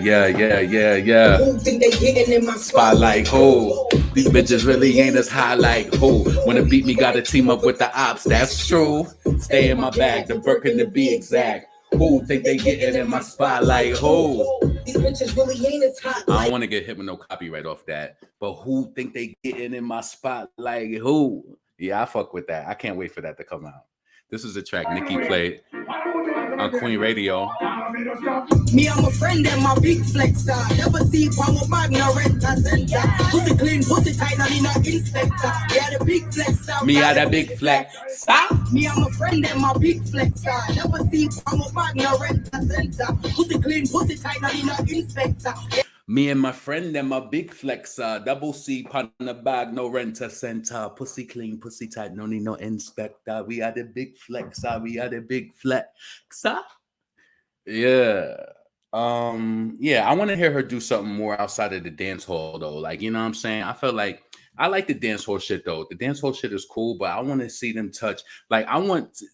Who think they getting in my spotlight? Who? These bitches really ain't as high like who? Wanna beat me, gotta team up with the ops. That's true. Stay in my bag, the Birkin to be exact. Who think they getting in my spotlight? Who? These bitches really ain't as hot. I don't want to get hit with no copyright off that. But who think they getting in my spotlight? Who? Yeah, I fuck with that. I can't wait for that to come out. This is a track Nicki played on Queen Radio. Me and my friend and my big flex never see one more bag no renter center. Pussy clean, pussy tight, and in a inspector. We are the big flex Me had a big flex. Me and my friend and my big flex never see one more bag no renter center. Pussy clean, pussy tight, and in a inspector. Me and my friend and my big flexer, double C pan the bag, no renter center, pussy clean, pussy tight, no need no inspector. We are the big flexer, we are the big flexer. Yeah. Yeah, I want to hear her do something more outside of the dance hall though. Like, you know what I'm saying? I felt like I like the dance hall shit though. The dance hall shit is cool, but I want to see them touch. Like,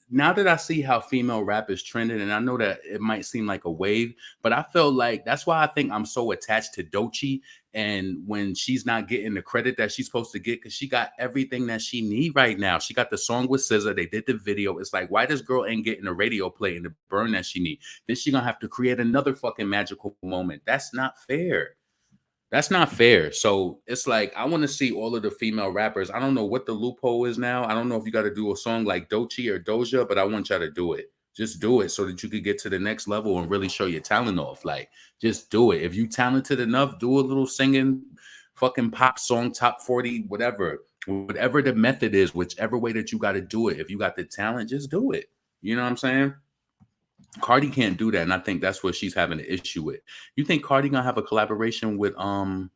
now that I see how female rap is trending, and I know that it might seem like a wave, but I feel like that's why I think I'm so attached to Doechii. And when she's not getting the credit that she's supposed to get, because she got everything that she need right now. She got the song with SZA. They did the video. It's like, why this girl ain't getting the radio play and the burn that she need? Then she gonna have to create another fucking magical moment. That's not fair. That's not fair. So it's like, I want to see all of the female rappers. I don't know what the loophole is now. I don't know if you got to do a song like Doechii or Doja, but I want y'all to do it. Just do it so that you could get to the next level and really show your talent off. Like, just do it. If you talented enough, do a little singing, fucking pop song, top 40, whatever the method is, whichever way that you got to do it. If you got the talent, just do it. You know what I'm saying? Cardi can't do that, and I think that's what she's having an issue with. You think Cardi gonna have a collaboration with hold on,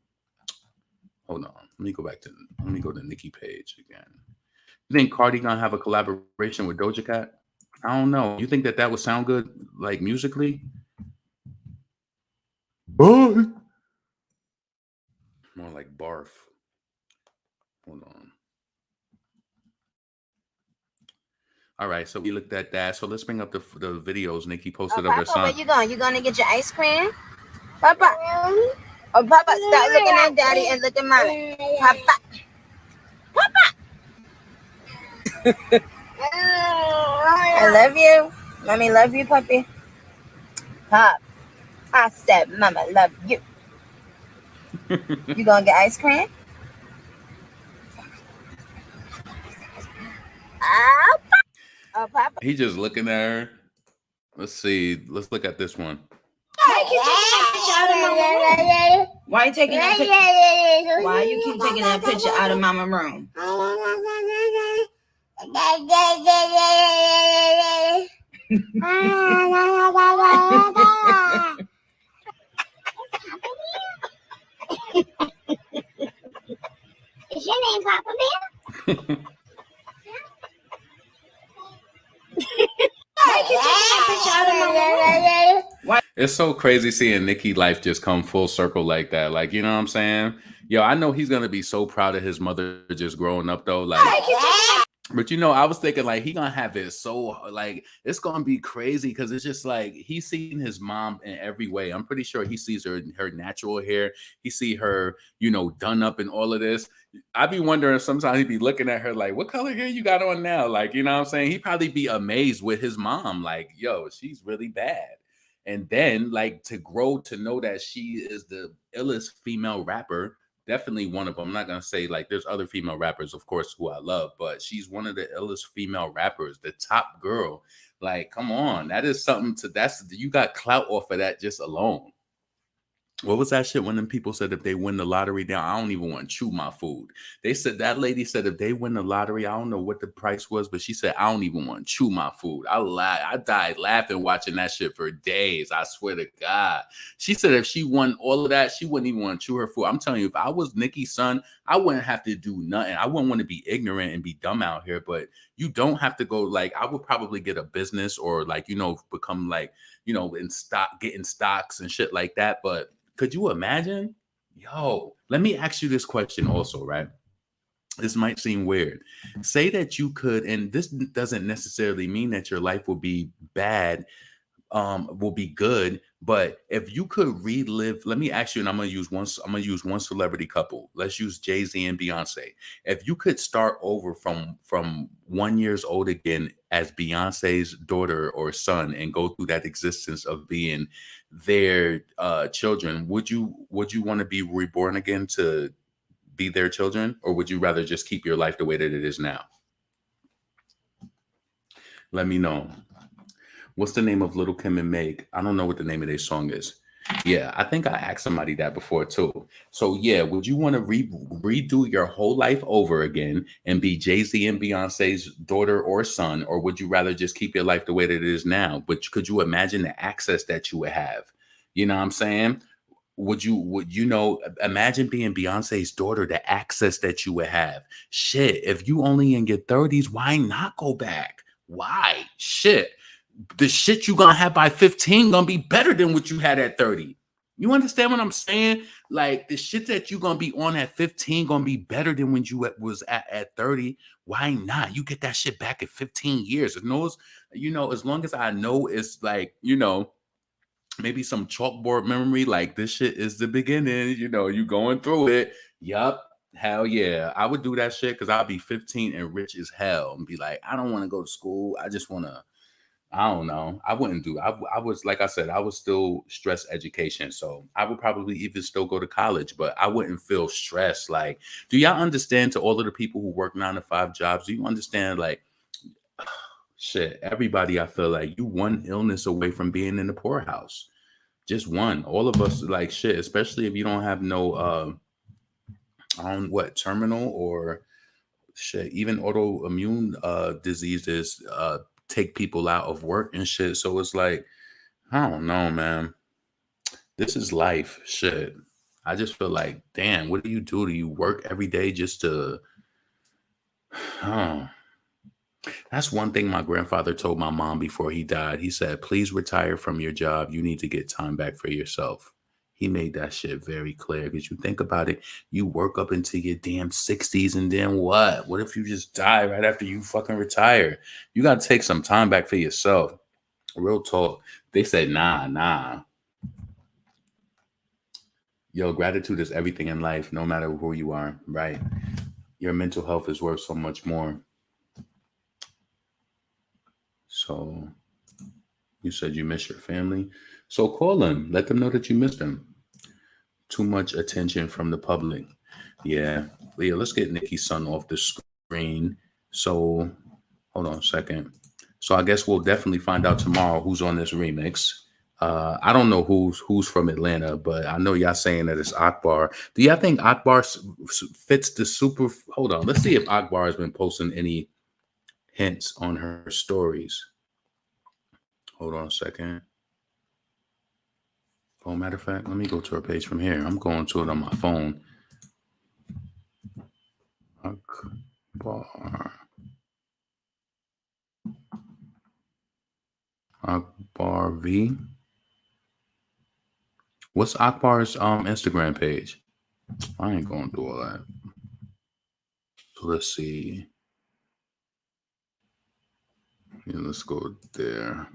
let me go to Nicki page again. You think Cardi gonna have a collaboration with Doja Cat? I don't know. You think that would sound good, like musically? But more like barf. Hold on. All right, so we looked at that. So let's bring up the videos Nicki posted of her son. Where you going? You gonna get your ice cream? Papa. Oh, Papa, stop looking at Daddy and look at Mommy. Papa. I love you. Mommy love you, puppy. Pop. I said, Mama love you. You gonna get ice cream? Oh, Papa. He just looking at her. Let's see. Let's look at this one. Why you taking that picture? Why you keep taking that picture out of Mama's room? Is your name Papa Bear? It's so crazy seeing Nicki life just come full circle like that. Like, you know what I'm saying? Yo, I know he's gonna be so proud of his mother just growing up though. Like, But I was thinking like he gonna have it so like it's gonna be crazy because it's just like he's seen his mom in every way. I'm pretty sure he sees her natural hair. He see her, done up and all of this. I be wondering sometimes he'd be looking at her like, what color hair you got on now? Like, you know what I'm saying? He'd probably be amazed with his mom, like, yo, she's really bad. And then like to grow to know that she is the illest female rapper. Definitely one of them. I'm not gonna say like there's other female rappers, of course, who I love, but she's one of the illest female rappers, the top girl. Like, come on, that is something that's you got clout off of that just alone. What was that shit when them people said if they win the lottery down, I don't even want to chew my food. They said that lady said if they win the lottery, I don't know what the price was, but she said I don't even want to chew my food. I died laughing watching that shit for days. I swear to God. She said if she won all of that, she wouldn't even want to chew her food. I'm telling you, if I was Nicki's son, I wouldn't have to do nothing. I wouldn't want to be ignorant and be dumb out here, but you don't have to go like I would probably get a business or like, become like, in stock, getting stocks and shit like that. But could you imagine? Yo, let me ask you this question also, right? This might seem weird. Say that you could, and this doesn't necessarily mean that your life will be bad, will be good. But if you could relive, let me ask you, and I'm gonna use one celebrity couple. Let's use Jay-Z and Beyonce. If you could start over from 1 years old again as Beyonce's daughter or son and go through that existence of being their children, would you want to be reborn again to be their children, or would you rather just keep your life the way that it is now? Let me know. What's the name of Little Kim and Meg? I don't know what the name of their song is. Yeah, I think I asked somebody that before too. So yeah, would you want to redo your whole life over again and be Jay-Z and Beyonce's daughter or son, or would you rather just keep your life the way that it is now? But could you imagine the access that you would have? You know what I'm saying? Would imagine being Beyonce's daughter, the access that you would have? Shit, if you only in your 30s, why not go back? Why? Shit, the shit you gonna have by 15 gonna be better than what you had at 30. You understand what I'm saying? Like the shit that you gonna be on at 15 gonna be better than when you was at 30. Why not? You get that shit back at 15 years. As long as I know it's like, maybe some chalkboard memory, like this shit is the beginning, you going through it. Yup. Hell yeah. I would do that shit because I'll be 15 and rich as hell and be like, I don't want to go to school. I just want to I don't know. I wouldn't do. I was like I said, I was still stress education, so I would probably even still go to college, but I wouldn't feel stressed. Like, do y'all understand? To all of the people who work 9 to 5 jobs, do you understand? Like, shit, everybody. I feel like you one illness away from being in the poorhouse. Just one. All of us, like shit. Especially if you don't have no, on what terminal or shit, even autoimmune diseases take people out of work and shit. So it's like, I don't know, man. This is life. Shit. I just feel like, damn, what do you do? Do you work every day just to oh. That's one thing my grandfather told my mom before he died. He said, please retire from your job. You need to get time back for yourself. He made that shit very clear because you think about it, you work up into your damn 60s and then what? What if you just die right after you fucking retire? You got to take some time back for yourself. Real talk. They said, nah. Yo, gratitude is everything in life, no matter who you are, right? Your mental health is worth so much more. So you said you miss your family. So call them. Let them know that you miss them. Too much attention from the public. Yeah. Let's get Nicki's son off the screen. So hold on a second. So I guess we'll definitely find out tomorrow who's on this remix. I don't know who's from Atlanta, but I know y'all saying that it's Akbar. Do y'all think Akbar fits the super? Hold on. Let's see if Akbar has been posting any hints on her stories. Hold on a second. Oh, matter of fact, let me go to her page from here. I'm going to it on my phone. Akbar V. What's Akbar's Instagram page? I ain't going through all that. So let's see. Yeah, let's go there.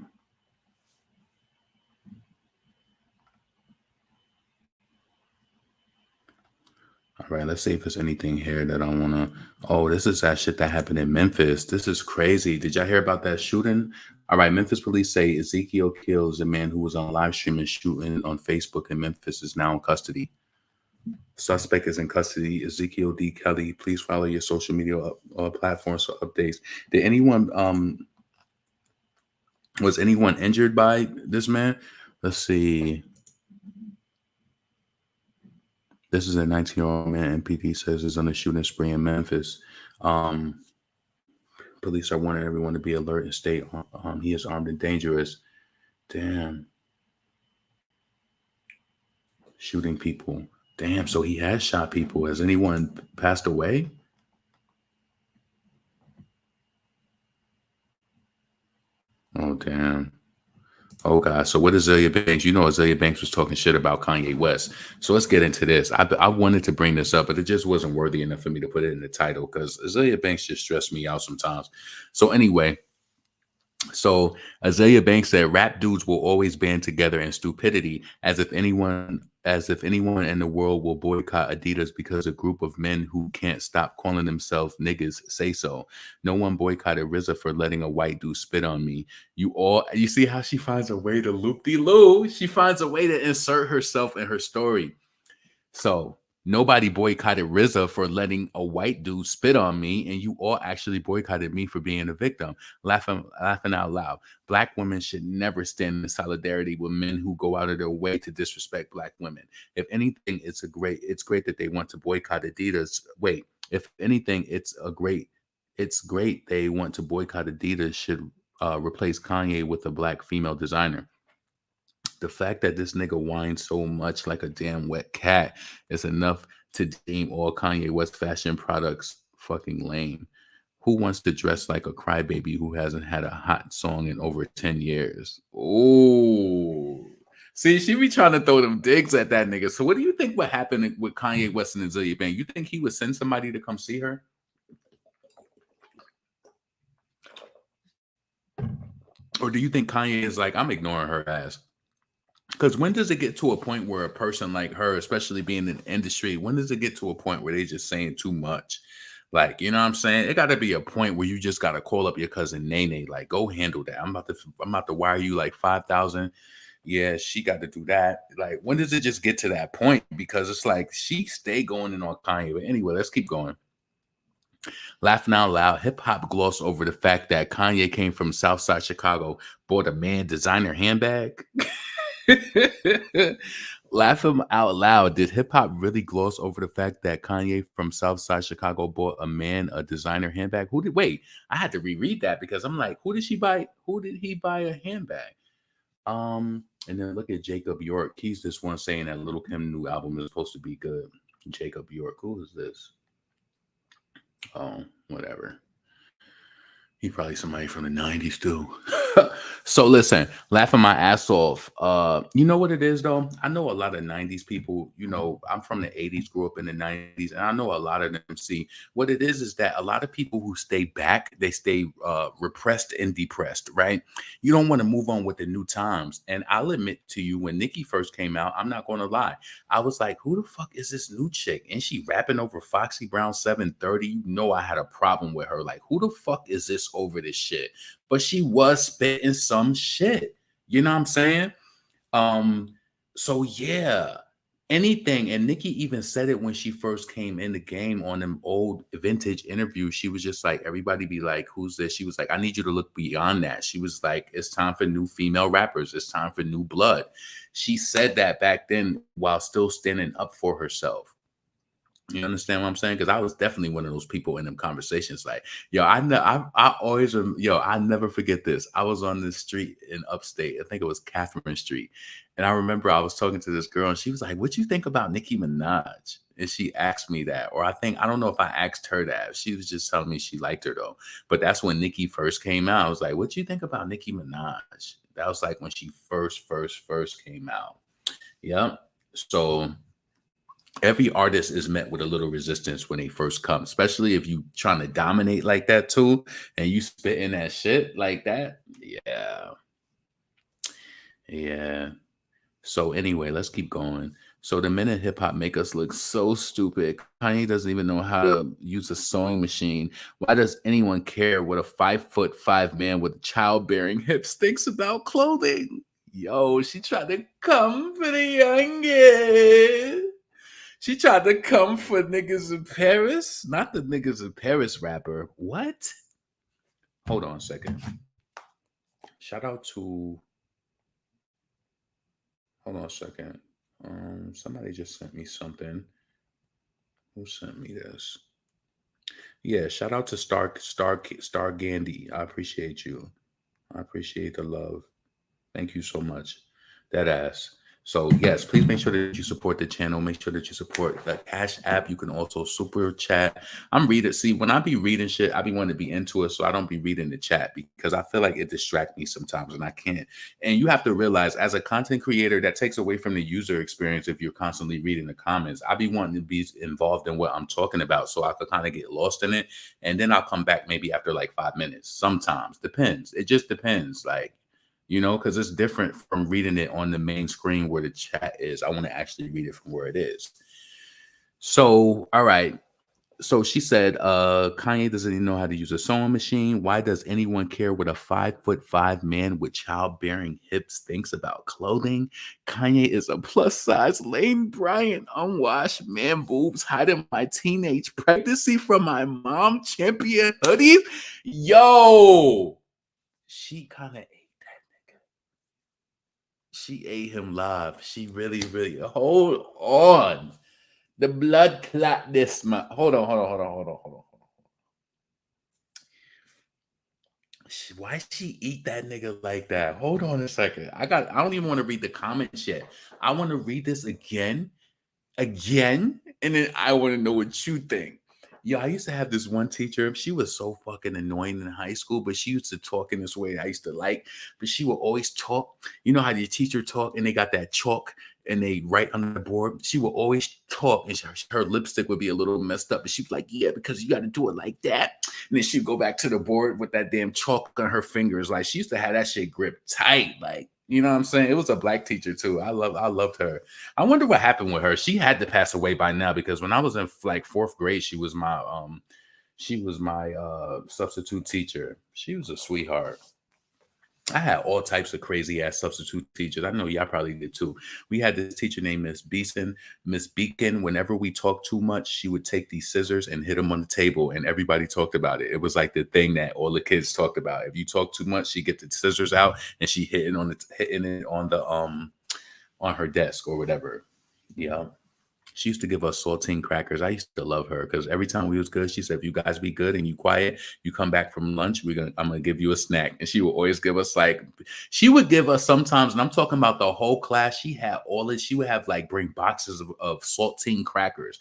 All right, let's see if there's anything here that I want to. Oh, this is that shit that happened in Memphis. This is crazy. Did y'all hear about that shooting? All right, Memphis police say Ezekiel Kills, a man who was on live streaming shooting on Facebook in Memphis, is now in custody. Suspect is in custody. Ezekiel D. Kelly. Please follow your social media platforms for updates. Did anyone was anyone injured by this man? Let's see. This is a 19-year-old man. MPD says is on a shooting spree in Memphis. Um, Police are warning everyone to be alert and stay. He is armed and dangerous. Damn. Shooting people. Damn. So he has shot people. Has anyone passed away? Oh damn. Oh God. So what is Azealia Banks? You know Azealia Banks was talking shit about Kanye West. So let's get into this. I wanted to bring this up, but it just wasn't worthy enough for me to put it in the title because Azealia Banks just stressed me out sometimes. So anyway, so Azealia Banks said rap dudes will always band together in stupidity, as if anyone in the world will boycott Adidas because a group of men who can't stop calling themselves niggas say so. No one boycotted RZA for letting a white dude spit on me. You see how she finds a way to loop-de-loo. She finds a way to insert herself in her story. So nobody boycotted RZA for letting a white dude spit on me, and you all actually boycotted me for being a victim. Laughing out loud. Black women should never stand in solidarity with men who go out of their way to disrespect Black women. If anything, it's great that they want to boycott Adidas. Wait, if anything, it's great they want to boycott Adidas should replace Kanye with a Black female designer. The fact that this nigga whines so much like a damn wet cat is enough to deem all Kanye West fashion products fucking lame. Who wants to dress like a crybaby who hasn't had a hot song in over 10 years? Oh. See, she be trying to throw them digs at that nigga. So what do you think would happen with Kanye West and Azealia Banks? You think he would send somebody to come see her? Or do you think Kanye is like, I'm ignoring her ass? Because when does it get to a point where a person like her, especially being in the industry, when does it get to a point where they just saying too much? Like, you know what I'm saying? It got to be a point where you just got to call up your cousin Nene, like, go handle that. I'm about to wire you like 5,000. Yeah, she got to do that. Like, when does it just get to that point? Because it's like she stay going in on Kanye. But anyway, let's keep going. Laughing out loud, hip hop gloss over the fact that Kanye came from Southside Chicago, bought a man designer handbag. Laughing out loud, did hip hop really gloss over the fact that Kanye from Southside Chicago bought a man a designer handbag? Wait, I had to reread that because I'm like, who did she buy? Who did he buy a handbag? And then look at Jacob York. He's this one saying that Little Kim new album is supposed to be good. Jacob York, who is this? Oh, whatever. He probably somebody from the 90s too. So listen, laughing my ass off. You know what it is though? I know a lot of 90s people, you know, I'm from the 80s, grew up in the 90s, and I know a lot of them see what it is that a lot of people who stay back, they stay repressed and depressed, right? You don't want to move on with the new times. And I'll admit to you, when Nicki first came out, I'm not gonna lie, I was like, who the fuck is this new chick? And she rapping over Foxy Brown 730. You know I had a problem with her. Like, who the fuck is this over this shit? But she was spitting some shit. You know what I'm saying? So yeah, anything. And Nicki even said it when she first came in the game on them old vintage interviews. She was just like, everybody be like, who's this? She was like, I need you to look beyond that. She was like, it's time for new female rappers. It's time for new blood. She said that back then while still standing up for herself. You understand what I'm saying? Because I was definitely one of those people in them conversations. Like, yo, I always, I never forget this. I was on this street in upstate. I think it was Catherine Street. And I remember I was talking to this girl and she was like, what you think about Nicki Minaj? And she asked me that. Or I don't know if I asked her that. She was just telling me she liked her though. But that's when Nicki first came out. I was like, what you think about Nicki Minaj? That was like when she first came out. Yep. So every artist is met with a little resistance when they first come, especially if you trying to dominate like that too, and you spitting that shit like that. Yeah, yeah. So anyway, let's keep going. So the men in hip hop make us look so stupid. Kanye doesn't even know how to use a sewing machine. Why does anyone care what a 5'5" man with childbearing hips thinks about clothing? Yo, she tried to come for the youngest. She tried to come for niggas in Paris, not the niggas in Paris rapper. What? Hold on a second. Shout out to. Hold on a second. Somebody just sent me something. Who sent me this? Yeah, shout out to Star Gandy. I appreciate you. I appreciate the love. Thank you so much. That ass. So yes, please make sure that you support the channel. Make sure that you support the Cash App. You can also super chat. I'm reading. See, when I be reading shit, I be wanting to be into it, so I don't be reading the chat because I feel like it distracts me sometimes, and I can't. And you have to realize, as a content creator, that takes away from the user experience if you're constantly reading the comments. I be wanting to be involved in what I'm talking about, so I could kind of get lost in it, and then I'll come back maybe after like 5 minutes. Sometimes depends. It just depends. Like because it's different from reading it on the main screen where the chat is. I want to actually read it from where it is. So, all right. So she said, Kanye doesn't even know how to use a sewing machine. Why does anyone care what a 5'5" man with childbearing hips thinks about clothing? Kanye is a plus size Lane Bryant unwashed man boobs hiding my teenage pregnancy from my mom champion hoodies. Yo, she kind of she ate him live. She really, really. Hold on. The blood clot this man. Hold on. Why she eat that nigga like that? Hold on a second. I don't even want to read the comments yet. I want to read this again, and then I want to know what you think. Yo, I used to have this one teacher. She was so fucking annoying in high school, but she used to talk in this way I used to like. But she would always talk. You know how your teacher talk and they got that chalk and they write on the board. She would always talk and her lipstick would be a little messed up. But she'd be like, "Yeah, because you got to do it like that." And then she'd go back to the board with that damn chalk on her fingers. Like she used to have that shit gripped tight. Like you know what I'm saying? It was a black teacher too. I loved her. I wonder what happened with her. She had to pass away by now because when I was in like fourth grade, she was my substitute teacher. She was a sweetheart. I had all types of crazy ass substitute teachers. I know y'all probably did too. We had this teacher named Miss Beeson. Miss Beacon, whenever we talked too much, she would take these scissors and hit them on the table, and everybody talked about it. It was like the thing that all the kids talked about. If you talk too much, she get the scissors out and she hitting it on her desk or whatever. Yeah. She used to give us saltine crackers. I used to love her because every time we was good, she said, "If you guys be good and you quiet, you come back from lunch. I'm gonna give you a snack." And she would always give us she would give us sometimes, and I'm talking about the whole class. She had all this. She would have bring boxes of saltine crackers.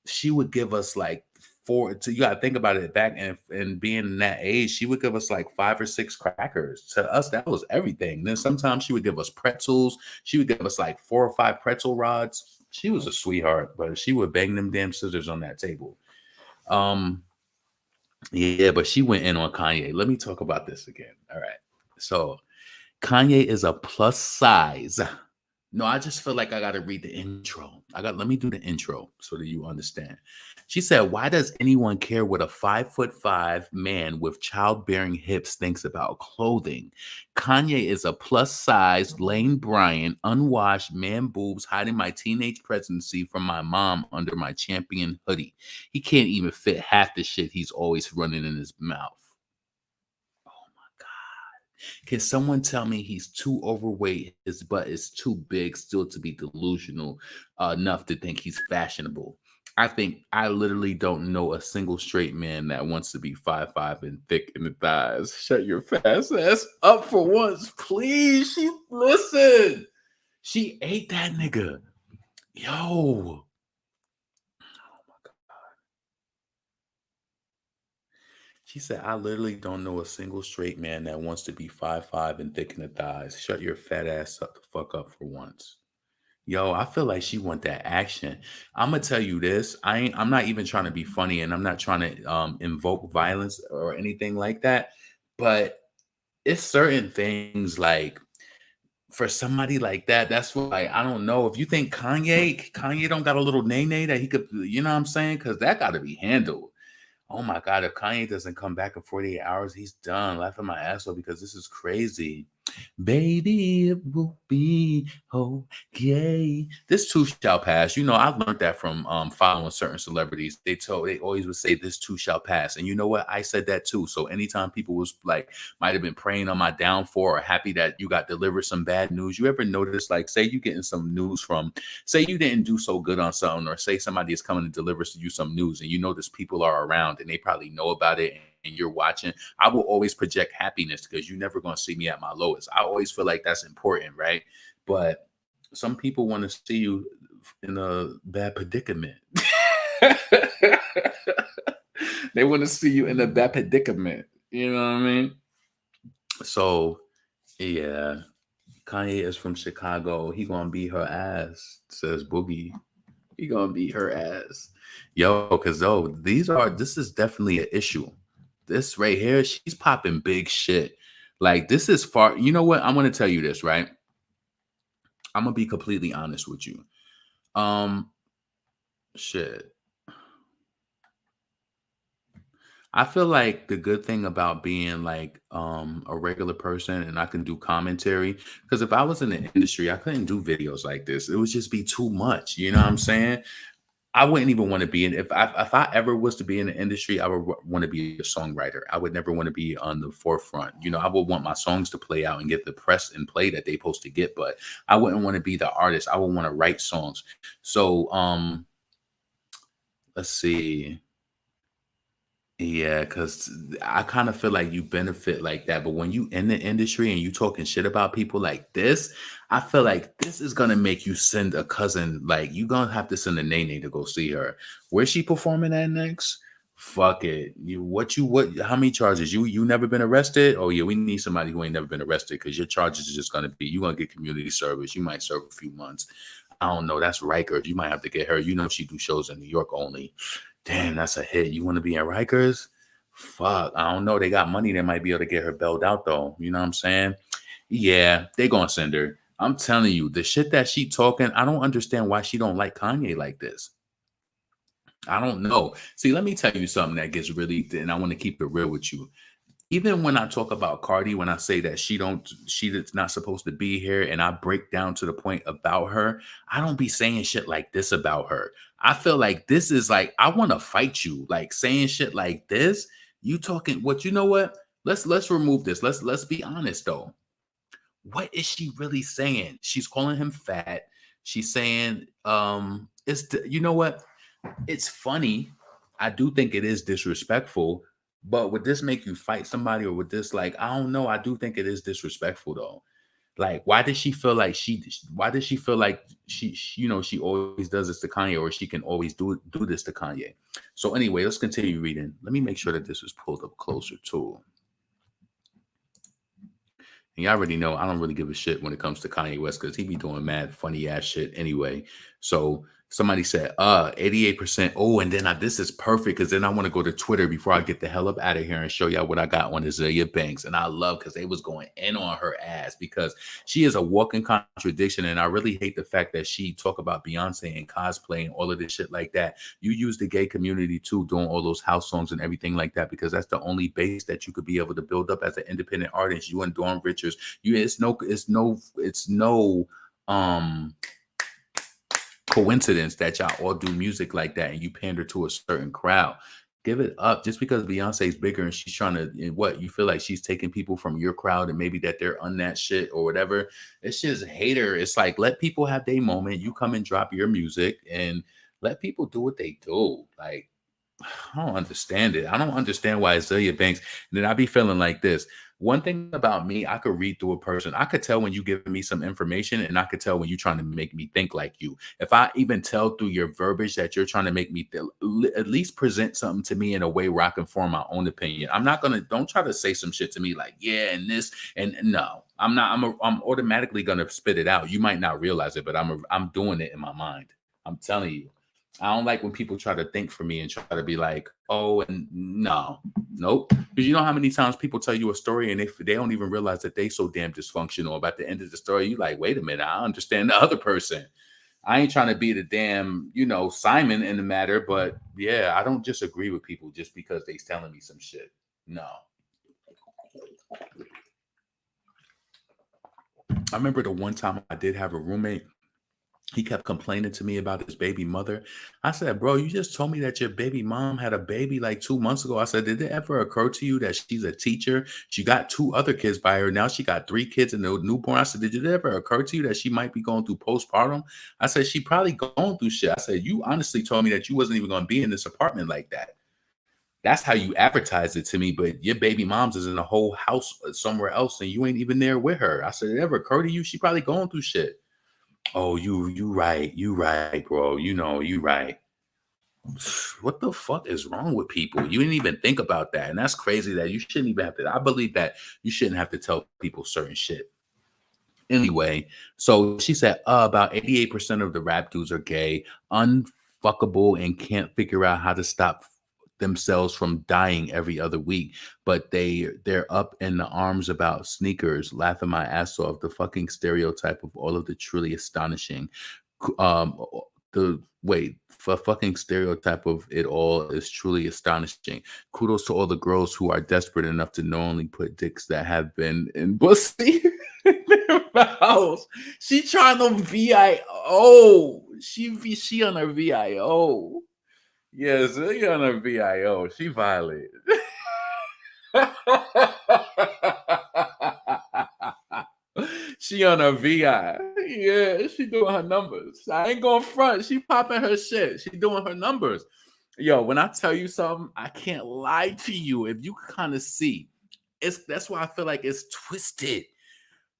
She would give us like four. So you gotta think about it back and being in that age, she would give us like 5 or 6 crackers. To us, that was everything. Then sometimes she would give us pretzels. She would give us like 4 or 5 pretzel rods. She was a sweetheart, but she would bang them damn scissors on that table. Yeah, but she went in on Kanye. Let me talk about this again. All right. So Kanye is a plus size. No, I just feel like I gotta read the intro. Let me do the intro so that you understand. She said, "Why does anyone care what a 5'5" man with childbearing hips thinks about clothing? Kanye is a plus-sized Lane Bryant, unwashed man boobs hiding my teenage pregnancy from my mom under my champion hoodie. He can't even fit half the shit he's always running in his mouth." Can someone tell me he's too overweight, his butt is too big still to be delusional enough to think he's fashionable? I literally don't know a single straight man that wants to be 5'5" and thick in the thighs. Shut your fast ass up for once, please. Listen. She ate that nigga. Yo. She said, "I literally don't know a single straight man that wants to be 5'5" and thick in the thighs. Shut your fat ass up the fuck up for once." Yo, I feel like she want that action. I'm gonna tell you this. I'm not even trying to be funny, and I'm not trying to invoke violence or anything like that. But it's certain things like for somebody like that, that's what like I don't know. If you think Kanye don't got a little nay nay that he could, you know what I'm saying? Because that got to be handled. Oh my God, if Kanye doesn't come back in 48 hours, he's done. Laughing my ass off because this is crazy. Baby, it will be okay. This too shall pass. You know, I learned that from following certain celebrities. They always would say this too shall pass. And you know what? I said that too. So anytime people was like might have been praying on my downfall or happy that you got delivered some bad news, you ever notice like say you getting some news from say you didn't do so good on something, or say somebody is coming to deliver you some news and you notice people are around and they probably know about it and you're watching. I will always project happiness because you're never going to see me at my lowest. I always feel like that's important, right? But some people want to see you in a bad predicament. They want to see you in a bad predicament. You know what I mean? So, yeah, Kanye is from Chicago. He gonna beat her ass, says Boogie. He gonna beat her ass. Yo, cause this is definitely an issue. This right here, she's popping big shit. Like this is far. You know what? I'm gonna tell you this, right? I'm gonna be completely honest with you. Um, shit. I feel like the good thing about being like a regular person and I can do commentary, because if I was in the industry, I couldn't do videos like this. It would just be too much. You know what I'm saying? I wouldn't even want to be in if I ever was to be in the industry, I would want to be a songwriter. I would never want to be on the forefront. You know, I would want my songs to play out and get the press and play that they supposed to get, but I wouldn't want to be the artist. I would want to write songs. So let's see. Yeah, because I kind of feel like you benefit like that. But when you in the industry and you talking shit about people like this, I feel like this is gonna make you send a cousin. Like you gonna have to send a nene to go see her. Where's she performing at next? Fuck it. What how many charges? You never been arrested? Oh yeah, we need somebody who ain't never been arrested because your charges are just gonna be you gonna get community service. You might serve a few months. I don't know. That's Rikers. You might have to get her. You know she do shows in New York only. Damn, that's a hit. You want to be in Rikers? Fuck, I don't know. They got money. They might be able to get her bailed out though. You know what I'm saying? Yeah, they gonna send her. I'm telling you, the shit that she talking, I don't understand why she don't like Kanye like this. I don't know. See, let me tell you something that gets really, and I want to keep it real with you. Even when I talk about Cardi, when I say that she's not supposed to be here, and I break down to the point about her, I don't be saying shit like this about her. I feel like this is like I want to fight you, like saying shit like this. You talking what? You know what? Let's remove this. Let's be honest though. What is she really saying? She's calling him fat. She's saying, you know what? It's funny. I do think it is disrespectful, but would this make you fight somebody or would this like I don't know. I do think it is disrespectful though. Like, why does she feel like why does she feel like you know, she always does this to Kanye or she can always do this to Kanye? So anyway, let's continue reading. Let me make sure that this is pulled up closer too. And y'all already know I don't really give a shit when it comes to Kanye West because he be doing mad funny ass shit anyway. So somebody said, 88%. Oh, and then this is perfect because then I want to go to Twitter before I get the hell up out of here and show y'all what I got on Azealia Banks. And I love because they was going in on her ass because she is a walking contradiction. And I really hate the fact that she talk about Beyonce and cosplay and all of this shit like that. You use the gay community too, doing all those house songs and everything like that, because that's the only base that you could be able to build up as an independent artist. You and Dawn Richards, it's no coincidence that y'all all do music like that and you pander to a certain crowd. Give it up. Just because Beyonce's bigger and she's trying to what you feel like she's taking people from your crowd and maybe that they're on that shit or whatever. It's just hater. It's like let people have their moment. You come and drop your music and let people do what they do. Like I don't understand it. I don't understand why Azealia Banks. And then I be feeling like this. One thing about me, I could read through a person. I could tell when you giving me some information, and I could tell when you're trying to make me think like you. If I even tell through your verbiage that you're trying to make me at least present something to me in a way where I can form my own opinion. I'm not gonna don't try to say some shit to me like yeah and this and no. I'm not. I'm automatically gonna spit it out. You might not realize it, but I'm doing it in my mind. I'm telling you. I don't like when people try to think for me and try to be like, oh, and no, nope. Because you know how many times people tell you a story and they don't even realize that they so damn dysfunctional. About the end of the story, you like, wait a minute, I understand the other person. I ain't trying to be the damn, Simon in the matter, but yeah, I don't just agree with people just because they telling me some shit. No. I remember the one time I did have a roommate. He kept complaining to me about his baby mother. I said, bro, you just told me that your baby mom had a baby like 2 months ago. I said, did it ever occur to you that she's a teacher? She got two other kids by her. Now she got three kids and a newborn. I said, did it ever occur to you that she might be going through postpartum? I said, she probably going through shit. I said, you honestly told me that you wasn't even going to be in this apartment like that. That's how you advertised it to me, but your baby mom's is in a whole house somewhere else and you ain't even there with her. I said, it ever occurred to you? She probably going through shit. Oh, you right, bro. You right. What the fuck is wrong with people? You didn't even think about that. And that's crazy that you shouldn't even have to. I believe that you shouldn't have to tell people certain shit. Anyway, so she said about 88% of the rap dudes are gay, unfuckable, and can't figure out how to stop themselves from dying every other week. But they're up in the arms about sneakers, laughing my ass off. The fucking stereotype of all of the truly astonishing. Um, the wait for fucking stereotype of it all is truly astonishing. Kudos to all the girls who are desperate enough to knowingly put dicks that have been in pussy in their mouths. She trying to VIO. She on her VIO. Yes, she on her VIO. She violated. She on her VI. Yeah, she doing her numbers. I ain't going front. She popping her shit. She doing her numbers. Yo, when I tell you something, I can't lie to you. If you kind of see, that's why I feel like it's twisted.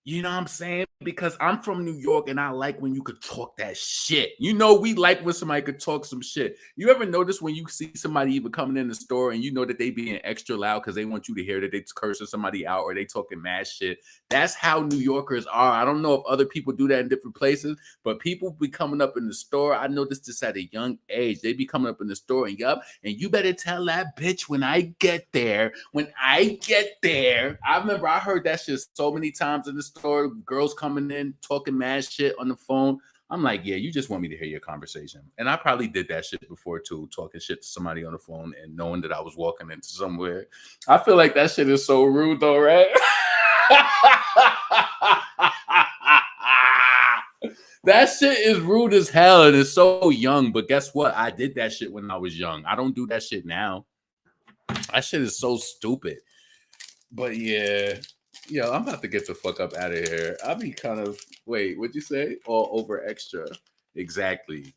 You know what I'm saying? Because I'm from New York and I like when you could talk that shit. We like when somebody could talk some shit. You ever notice when you see somebody even coming in the store and you know that they being extra loud because they want you to hear that they cursing somebody out or they talking mad shit? That's how New Yorkers are. I don't know if other people do that in different places, but people be coming up in the store. I noticed this at a young age. They be coming up in the store and and you better tell that bitch when I get there. When I get there. I remember I heard that shit so many times in the store, girls coming in talking mad shit on the phone. I'm like, yeah, you just want me to hear your conversation. And I probably did that shit before too, talking shit to somebody on the phone and knowing that I was walking into somewhere. I feel like that shit is so rude though, right? That shit is rude as hell and it's so young. But guess what? I did that shit when I was young. I don't do that shit now. That shit is so stupid. But yeah. Yo, I'm about to get the fuck up out of here. I'll be kind of wait, what'd you say? All over extra. Exactly.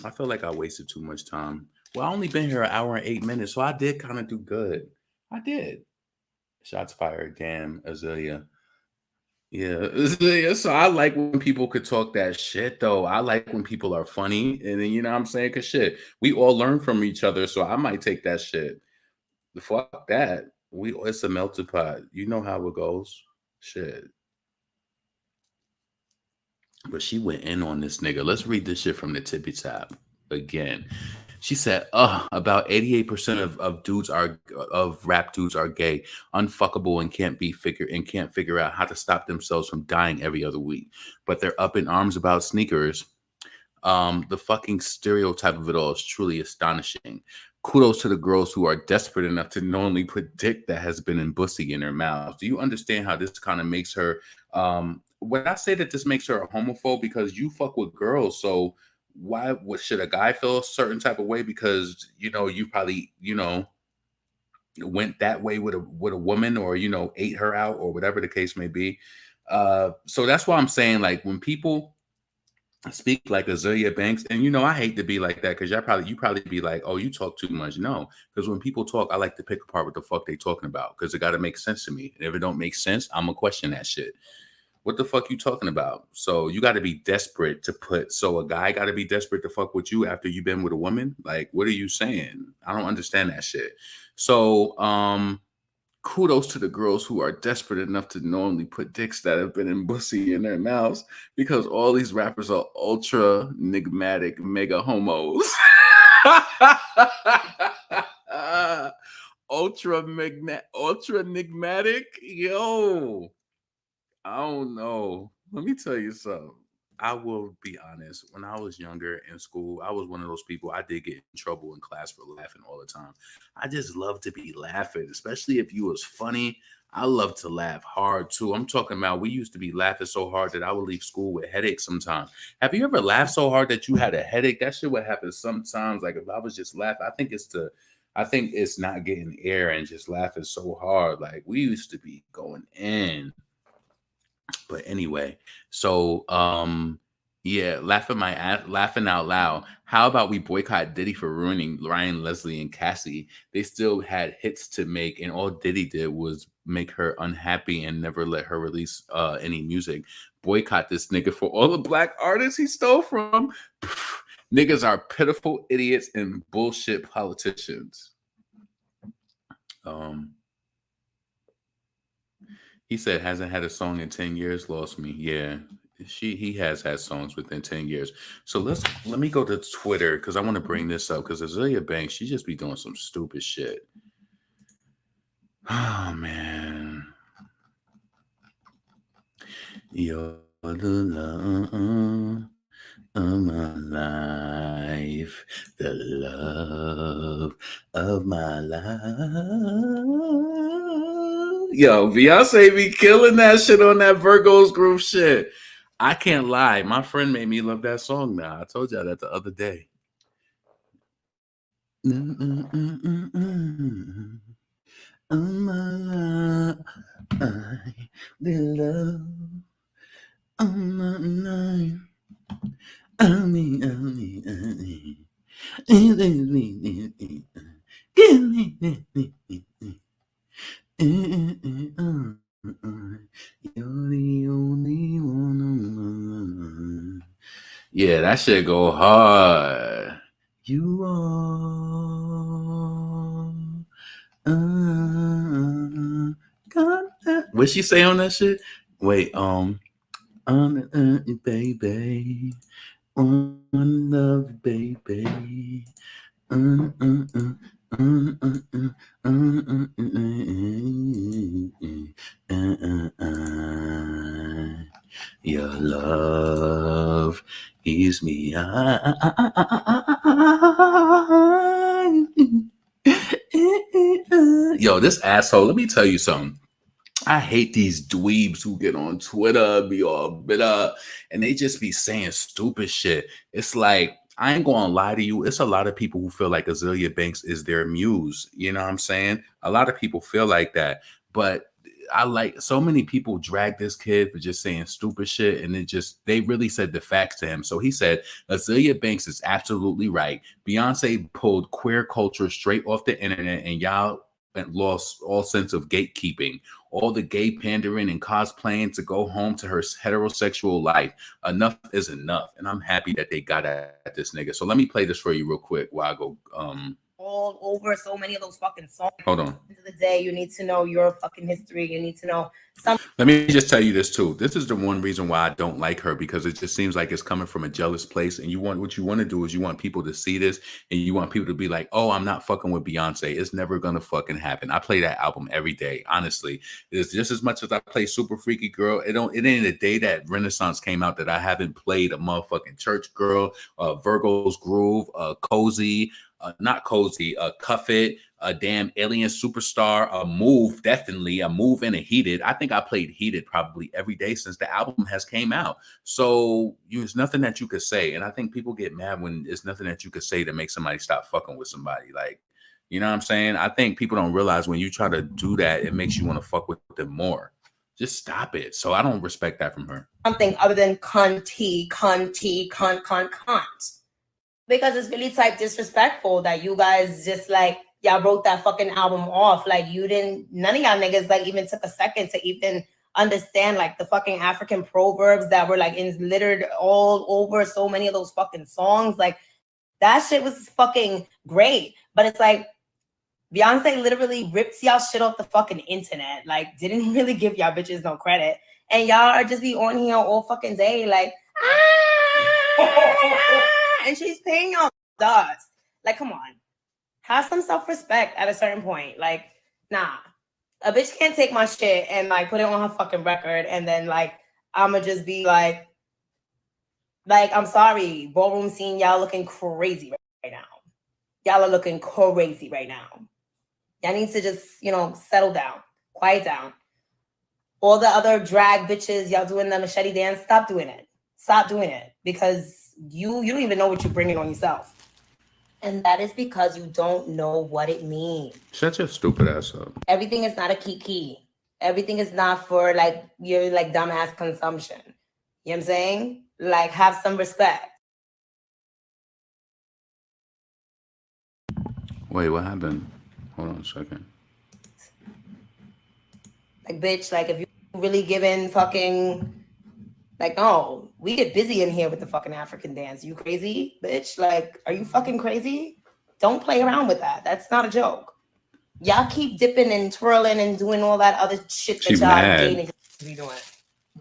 I feel like I wasted too much time. Well, I only been here an hour and 8 minutes, so I did kind of do good. I did. Shots fired. Damn, Azealia. Yeah, so I like when people could talk that shit though. I like when people are funny, and then you know what I'm saying? Cause shit, we all learn from each other. So I might take that shit. The fuck that. It's a melted pot. You know how it goes. Shit. But she went in on this nigga. Let's read this shit from the tippy top again. She said, about 88% of rap dudes are gay, unfuckable, and can't figure out how to stop themselves from dying every other week. But they're up in arms about sneakers. The fucking stereotype of it all is truly astonishing. Kudos to the girls who are desperate enough to knowingly put dick that has been in pussy in their mouths. Do you understand how this kind of makes her? When I say that this makes her a homophobe, because you fuck with girls, so why should a guy feel a certain type of way because you probably went that way with a woman or ate her out or whatever the case may be. So that's why I'm saying, like, when people speak like Azealia Banks. And you know, I hate to be like that because you probably be like, oh, you talk too much. No, because when people talk, I like to pick apart what the fuck they talking about because it got to make sense to me. And if it don't make sense, I'm gonna question that shit. What the fuck you talking about? So you got to be desperate to put. So a guy got to be desperate to fuck with you after you've been with a woman. Like, what are you saying? I don't understand that shit. So, kudos to the girls who are desperate enough to normally put dicks that have been in pussy in their mouths because all these rappers are ultra enigmatic mega homos. Ultra enigmatic. Yo, I don't know. Let me tell you something. I will be honest. When I was younger in school, I was one of those people. I did get in trouble in class for laughing all the time. I just love to be laughing, especially if you was funny. I love to laugh hard too. I'm talking about we used to be laughing so hard that I would leave school with headaches sometimes. Have you ever laughed so hard that you had a headache? That shit would happen sometimes. Like if I was just laughing, I think it's not getting air and just laughing so hard. Like we used to be going in. But anyway, so yeah, laughing out loud. How about we boycott Diddy for ruining Ryan Leslie and Cassie? They still had hits to make, and all Diddy did was make her unhappy and never let her release any music. Boycott this nigga for all the black artists he stole from. Niggas are pitiful idiots and bullshit politicians. He said hasn't had a song in 10 years, lost me. Yeah. He has had songs within 10 years. So let me go to Twitter because I want to bring this up because Azealia Banks, she just be doing some stupid shit. Oh man. You're the love of my life, the love of my life. Yo, Beyonce be killing that shit on that Virgo's Groove shit. I can't lie. My friend made me love that song now. I told y'all that the other day. Oh my life, the love of my life. You're the only one. Yeah, that shit go hard. You are. What she say on that shit? Wait, baby, one love, baby. Your love is me. Yo, this asshole. Let me tell you something. I hate these dweebs who get on Twitter, be all bitter, and they just be saying stupid shit. It's like, I ain't gonna lie to you. It's a lot of people who feel like Azealia Banks is their muse. You know what I'm saying? A lot of people feel like that. But I like so many people drag this kid for just saying stupid shit, and they really said the facts to him. So he said Azealia Banks is absolutely right. Beyonce pulled queer culture straight off the internet, and y'all lost all sense of gatekeeping. All the gay pandering and cosplaying to go home to her heterosexual life. Enough is enough, and I'm happy that they got at this nigga. So let me play this for you real quick while I go. All over so many of those fucking songs. Hold on. End of the day, you need to know your fucking history. You need to know something. Let me just tell you this too. This is the one reason why I don't like her, because it just seems like it's coming from a jealous place. And what you want to do is you want people to see this, and you want people to be like, "Oh, I'm not fucking with Beyonce. It's never gonna fucking happen." I play that album every day. Honestly, it's just as much as I play Super Freaky Girl. It ain't a day that Renaissance came out that I haven't played a motherfucking Church Girl, Virgo's Groove, Cozy. Not Cozy, Cuff It, a damn Alien Superstar, a Move, definitely, a Move and a Heated. I think I played Heated probably every day since the album has came out. So there's nothing that you could say. And I think people get mad when there's nothing that you could say to make somebody stop fucking with somebody. Like, you know what I'm saying? I think people don't realize when you try to do that, it makes you want to fuck with them more. Just stop it. So I don't respect that from her. Something other than cunty, cunt. Because it's really type disrespectful that you guys just like, y'all wrote that fucking album off. Like you didn't, none of y'all niggas like even took a second to even understand like the fucking African proverbs that were like littered all over so many of those fucking songs. Like that shit was fucking great. But it's like Beyonce literally rips y'all shit off the fucking internet. Like didn't really give y'all bitches no credit. And y'all are just be on here all fucking day like, and she's paying y'all dust. Like, come on. Have some self-respect at a certain point. Like, nah. A bitch can't take my shit and like put it on her fucking record and then like I'ma just be like I'm sorry, ballroom scene, y'all looking crazy right now. Y'all are looking crazy right now. Y'all need to just, settle down, quiet down. All the other drag bitches, y'all doing the machete dance, stop doing it. Stop doing it because you don't even know what you're bringing on yourself. And that is because you don't know what it means. Shut your stupid ass up. Everything is not a kiki. Everything is not for like your like dumbass consumption. You know what I'm saying? Like have some respect. Wait, what happened? Hold on a second. Like bitch, like if you really giving fucking like, no, we get busy in here with the fucking African dance. You crazy, bitch? Like, are you fucking crazy? Don't play around with that. That's not a joke. Y'all keep dipping and twirling and doing all that other shit that y'all gay niggas be doing.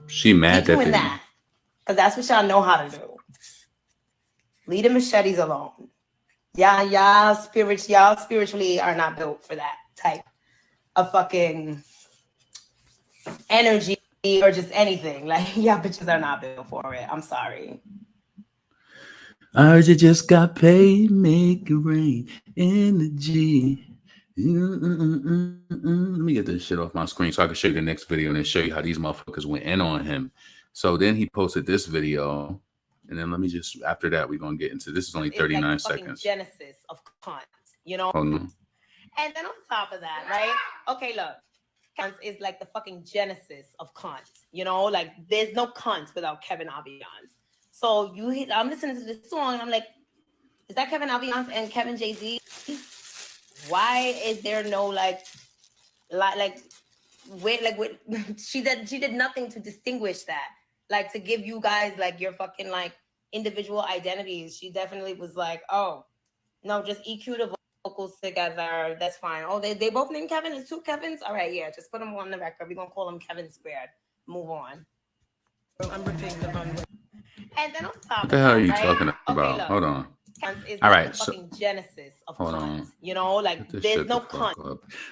She mad keep doing that. Because that's what y'all know how to do. Leave the machetes alone. Y'all spiritually are not built for that type of fucking energy. Or just anything. Like, y'all bitches are not built for it. I'm sorry. I heard you just got paid, make it rain, energy. Let me get this shit off my screen so I can show you the next video and then show you how these motherfuckers went in on him. So then he posted this video. And then let me just, after that, we're going to get into, this is only 39 like seconds. Genesis of cunt, Hold on. And then on top of that, right? Okay, look. Is like the fucking genesis of cunt, like there's no cunt without Kevin Aviance. So I'm listening to this song and I'm like, is that Kevin Aviance and Kevin Jay-Z? Why is there no like she did nothing to distinguish that, like to give you guys like your fucking like individual identities. She definitely was like, oh no, just EQ the vocals together, that's fine. Oh, they both named Kevin. It's two Kevins. All right, yeah, just put them on the record. We're gonna call them Kevin squared. Move on. And then on top, what the hell are you talking about? Okay, hold on. All right, so genesis of hold cunt. on. Like there's no cunt.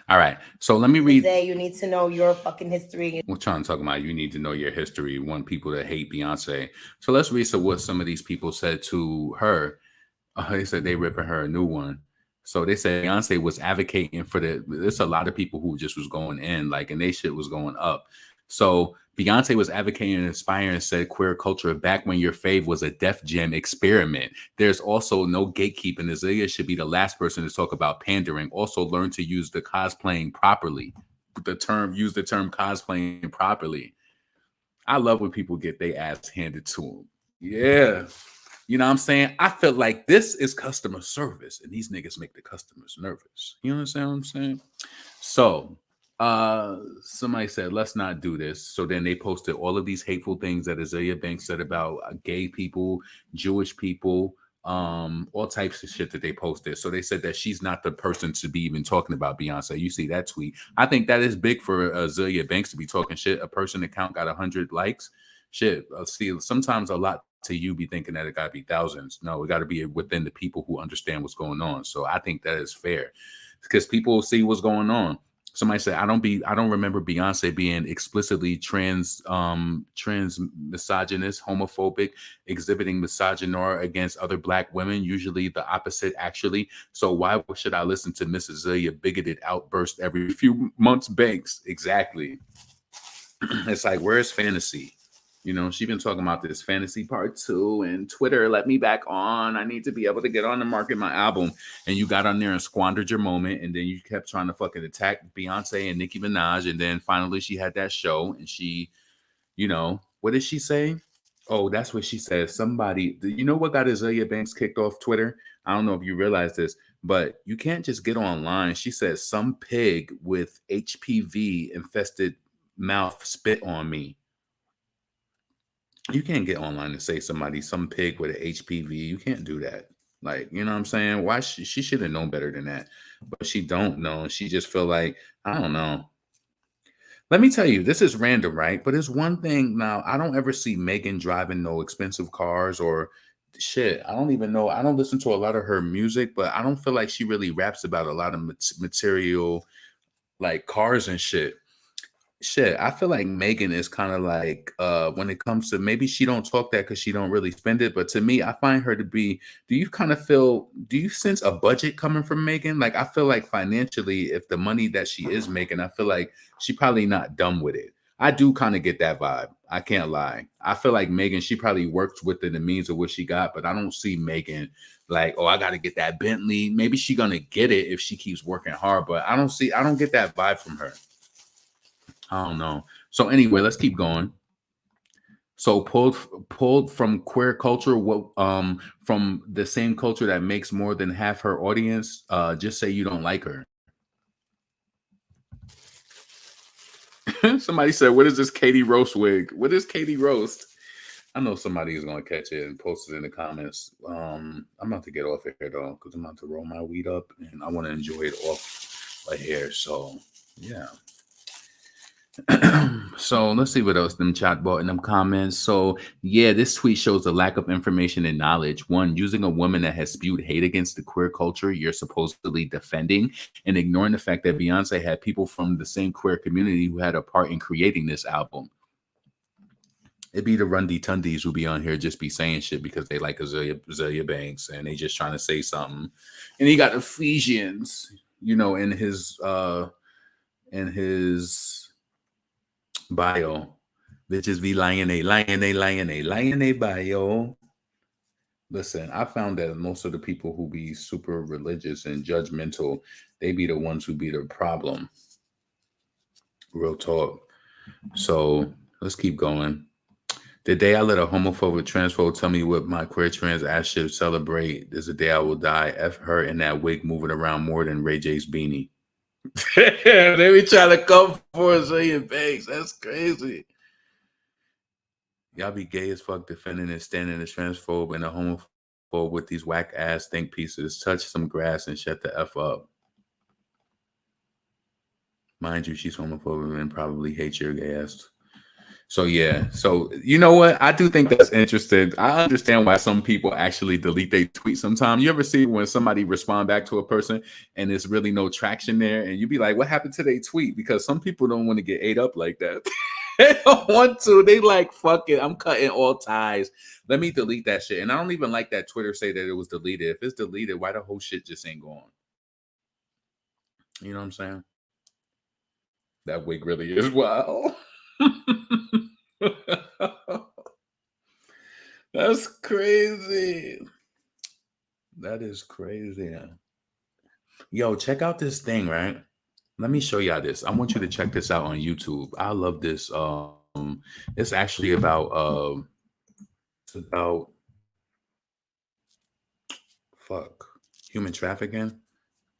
All right, so let me read. You need to know your fucking history. We're trying to talk about you need to know your history. You want people to hate Beyonce. So let's read what some of these people said to her. They said they ripping her a new one. So they said Beyonce was advocating for there's a lot of people who just was going in, like, and they shit was going up. So Beyonce was advocating and inspiring and said queer culture back when your fave was a Def Jam experiment. There's also no gatekeeping. Azealia should be the last person to talk about pandering. Also learn to use the cosplaying properly. Use the term cosplaying properly. I love when people get their ass handed to them. Yeah. You know what I'm saying? I feel like this is customer service and these niggas make the customers nervous. You understand what I'm saying? So somebody said, let's not do this. So then they posted all of these hateful things that Azealia Banks said about gay people, Jewish people, all types of shit that they posted. So they said that she's not the person to be even talking about Beyonce. You see that tweet. I think that is big for Azealia Banks to be talking shit. A person account got 100 likes. Shit. See, sometimes a lot to you be thinking that it got to be thousands. No, it got to be within the people who understand what's going on. So I think that is fair because people see what's going on. Somebody said, I don't remember Beyonce being explicitly trans misogynist, homophobic, exhibiting misogynoir against other Black women, usually the opposite, actually. So why should I listen to Miss Azealia bigoted outburst every few months? Banks. Exactly. It's like, where's fantasy? You know, she been talking about this fantasy part 2 and Twitter let me back on. I need to be able to get on the market my album. And you got on there and squandered your moment. And then you kept trying to fucking attack Beyonce and Nicki Minaj. And then finally she had that show and she, you know, what did she say? Oh, that's what she said. Somebody, you know what got Azealia Banks kicked off Twitter? I don't know if you realize this, but you can't just get online. She said some pig with HPV infested mouth spit on me. You can't get online and say some pig with an HPV. You can't do that. Like, you know what I'm saying? Why she should have known better than that. But she don't know. She just feel like, I don't know. Let me tell you, this is random, right? But it's one thing now. I don't ever see Megan driving no expensive cars or shit. I don't even know. I don't listen to a lot of her music, but I don't feel like she really raps about a lot of material, like cars and shit. Shit, I feel like Megan is kind of like when it comes to, maybe she don't talk that because she don't really spend it, but to me, I find her to be. Do you sense a budget coming from Megan? Like I feel like financially, if the money that she is making, I feel like she probably not dumb with it. I do kind of get that vibe. I can't lie. I feel like Megan, she probably works within the means of what she got, but I don't see Megan like, oh, I got to get that Bentley. Maybe she gonna get it if she keeps working hard, but I don't get that vibe from her. I don't know. So anyway, let's keep going. So pulled from queer culture, what from the same culture that makes more than half her audience. Just say you don't like her. Somebody said, "What is this Katie Roast wig? What is Katie Roast?" I know somebody is gonna catch it and post it in the comments. I'm about to get off of here though, because I'm about to roll my weed up and I want to enjoy it off my hair. So yeah. So let's see what else them chat bought in them comments. So yeah, this tweet shows the lack of information and knowledge. One, using a woman that has spewed hate against the queer culture you're supposedly defending, and ignoring the fact that Beyonce had people from the same queer community who had a part in creating this album. It'd be the Rundy Tundies who be on here just be saying shit because they like Azealia Banks and they just trying to say something. And he got Ephesians, you know, in his bio. Bitches be lying a bio. Listen, I found that most of the people who be super religious and judgmental, they be the ones who be the problem. Real talk. So let's keep going. The day I let a homophobic transphobe tell me what my queer trans ass should celebrate is the day I will die. F her in that wig moving around more than Ray J's beanie. They be trying to come for Azealia Banks. That's crazy. Y'all be gay as fuck defending and standing as transphobe and a homophobe with these whack ass think pieces. Touch some grass and shut the F up. Mind you, she's homophobic and probably hates your gay ass. So yeah, so you know what? I do think that's interesting. I understand why some people actually delete their tweets sometimes. You ever see when somebody respond back to a person and there's really no traction there, and you be like, "What happened to their tweet?" Because some people don't want to get ate up like that. They don't want to. They like, fuck it, I'm cutting all ties. Let me delete that shit. And I don't even like that Twitter say that it was deleted. If it's deleted, why the whole shit just ain't going? You know what I'm saying? That wig really is wild. That's crazy. That is crazy. Yo, check out this thing, right? Let me show y'all this. I want you to check this out on YouTube. I love this. It's actually about human trafficking.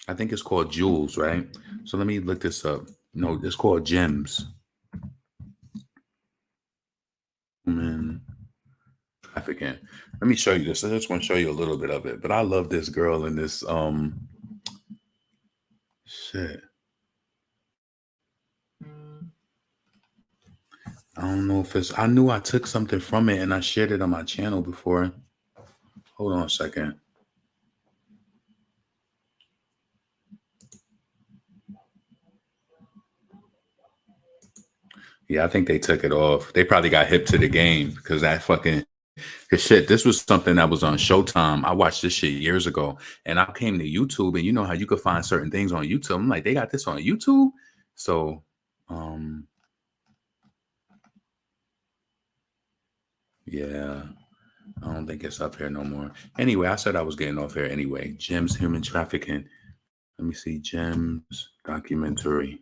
I think it's called Jewels, right? So let me look this up. No, it's called Gems. Human trafficking. Let me show you this. I just want to show you a little bit of it. But I love this girl in this shit. I don't know if it's, I knew I took something from it and I shared it on my channel before. Hold on a second. Yeah, I think they took it off. They probably got hip to the game because that fucking, cause shit, this was something that was on Showtime. I watched this shit years ago and I came to YouTube and you know how you could find certain things on YouTube. I'm like, they got this on YouTube? So, Yeah, I don't think it's up here no more. Anyway, I said I was getting off here anyway. Gems, human trafficking. Let me see. Gems, documentary.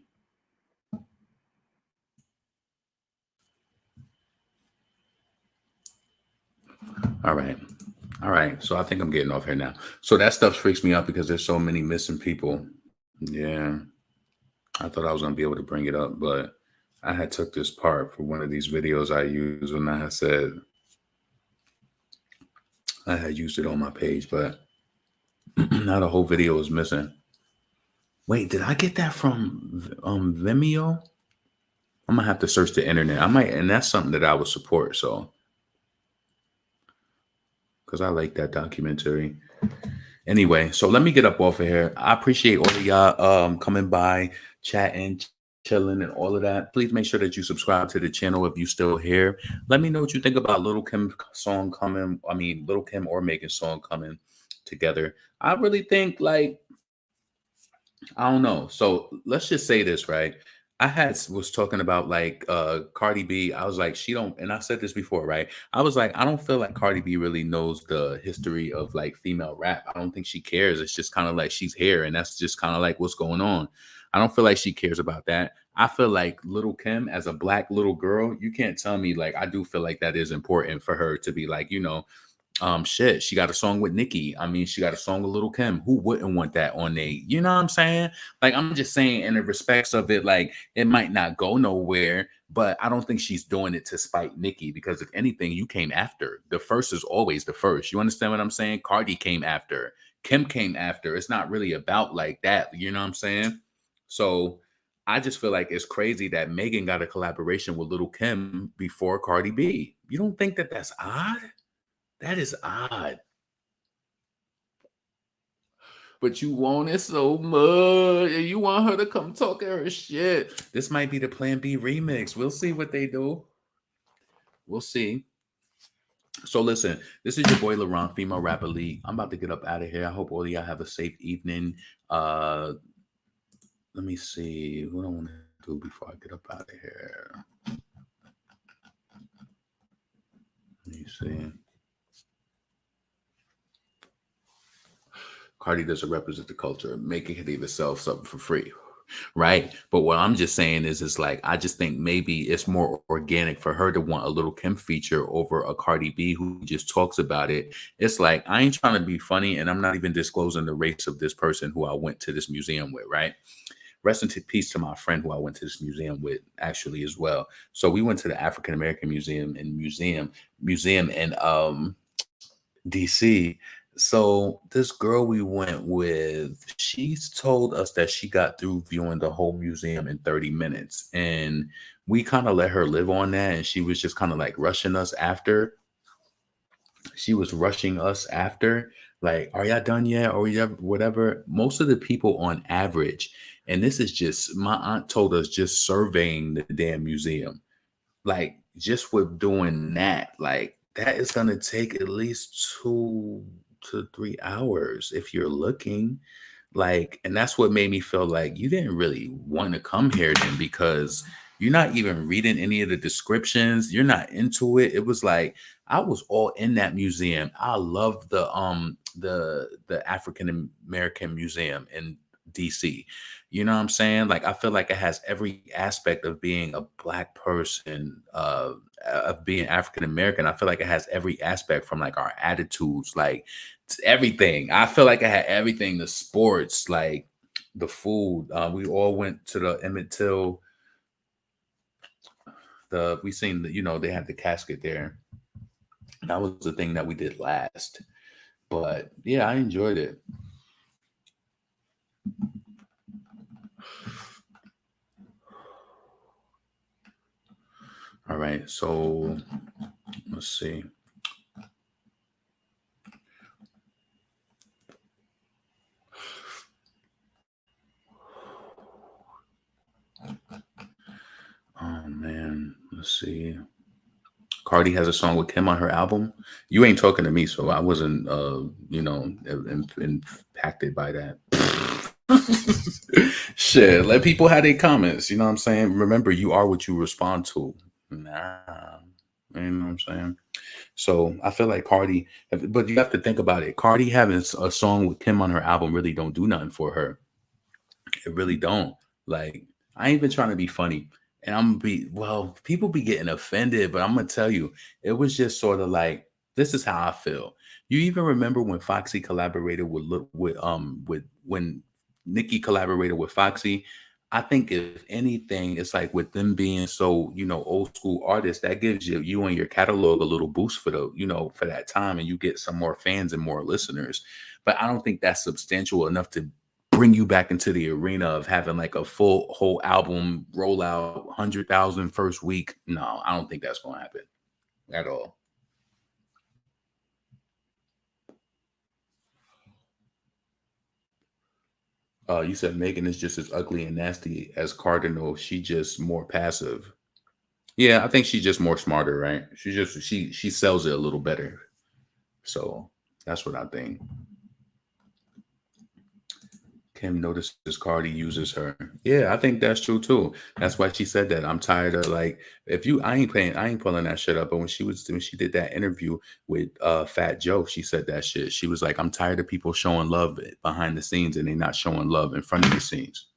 All right. All right. So I think I'm getting off here now. So that stuff freaks me out because there's so many missing people. Yeah. I thought I was gonna be able to bring it up, but I had took this part for one of these videos I used when I had said I had used it on my page, but now the whole video is missing. Wait, did I get that from Vimeo? I'm gonna have to search the internet. I might, and that's something that I would support. So, because I like that documentary. Anyway, so let me get up off of here. I appreciate all of y'all coming by, chatting, chilling, and all of that. Please make sure that you subscribe to the channel if you still here. Let me know what you think about Little Kim song coming. I mean, Little Kim or Megan song coming together. I really think like I don't know. So let's just say this, right? Was talking about like Cardi B. I was like, she don't, and I said this before, right? I was like, I don't feel like Cardi B really knows the history of like female rap. I don't think she cares. It's just kind of like she's here, and that's just kind of like what's going on. I don't feel like she cares about that. I feel like Little Kim, as a black little girl, you can't tell me like I do feel like that is important for her to be like, shit, she got a song with Nicki. I mean, she got a song with Little Kim. Who wouldn't want that on they, you know what I'm saying? Like, I'm just saying in the respects of it, like, it might not go nowhere, but I don't think she's doing it to spite Nicki, because if anything, you came after. The first is always the first. You understand what I'm saying? Cardi came after. Kim came after. It's not really about like that. You know what I'm saying? So I just feel like it's crazy that Megan got a collaboration with Little Kim before Cardi B. You don't think that that's odd? That is odd. But you want it so much, and you want her to come talk her shit. This might be the Plan B remix. We'll see what they do. We'll see. So listen, this is your boy LaRon, Female Rap Elite. I'm about to get up out of here. I hope all of y'all have a safe evening. Let me see. What I want to do before I get up out of here. Let me see. Cardi doesn't represent the culture, making it even sell something for free, right? But what I'm just saying is like, I just think maybe it's more organic for her to want a Little Kim feature over a Cardi B who just talks about it. It's like, I ain't trying to be funny, and I'm not even disclosing the race of this person who I went to this museum with, right? Rest in peace to my friend who I went to this museum with, actually, as well. So we went to the African American Museum in DC. So this girl we went with, she's told us that she got through viewing the whole museum in 30 minutes. And we kind of let her live on that. And she was just kind of like rushing us after. She was rushing us after, like, are y'all done yet? Or whatever. Most of the people on average, and this is just, my aunt told us, just surveying the damn museum, like just with doing that, like that is going to take at least 2 to 3 hours if you're looking, like, and that's what made me feel like you didn't really want to come here then, because you're not even reading any of the descriptions, you're not into it. It was like I was all in that museum. I love the African American Museum in DC. You know what I'm saying? Like, I feel like it has every aspect of being a black person, of being African American. I feel like it has every aspect, from like our attitudes, like everything. I feel like I had everything. The sports, like the food. We all went to the Emmett Till. We seen the, they had the casket there. That was the thing that we did last. But yeah, I enjoyed it. All right, so let's see. Oh man, let's see. Cardi has a song with Kim on her album. You ain't talking to me, so I wasn't, impacted by that. Shit, let people have their comments. You know what I'm saying? Remember, you are what you respond to. Nah, you know what I'm saying? So I feel like Cardi, but you have to think about it. Cardi having a song with Kim on her album really don't do nothing for her. It really don't. Like, I ain't even trying to be funny. And I'm gonna be, well, people be getting offended, but I'm gonna tell you, it was just sort of like, this is how I feel. You even remember when Foxy collaborated with when Nicki collaborated with Foxy? I think if anything, it's like with them being so, old school artists, that gives you and your catalog a little boost for for that time, and you get some more fans and more listeners. But I don't think that's substantial enough to bring you back into the arena of having like a full whole album rollout, 100,000 first week. No, I don't think that's going to happen at all. You said Megan is just as ugly and nasty as Cardinal. She just more passive. Yeah, I think she's just more smarter, right? She sells it a little better. So that's what I think. Kim notices Cardi uses her. Yeah, I think that's true too. That's why she said that. I'm tired of like if you I ain't pulling that shit up. But when she did that interview with Fat Joe, she said that shit. She was like, I'm tired of people showing love behind the scenes and they not showing love in front of the scenes.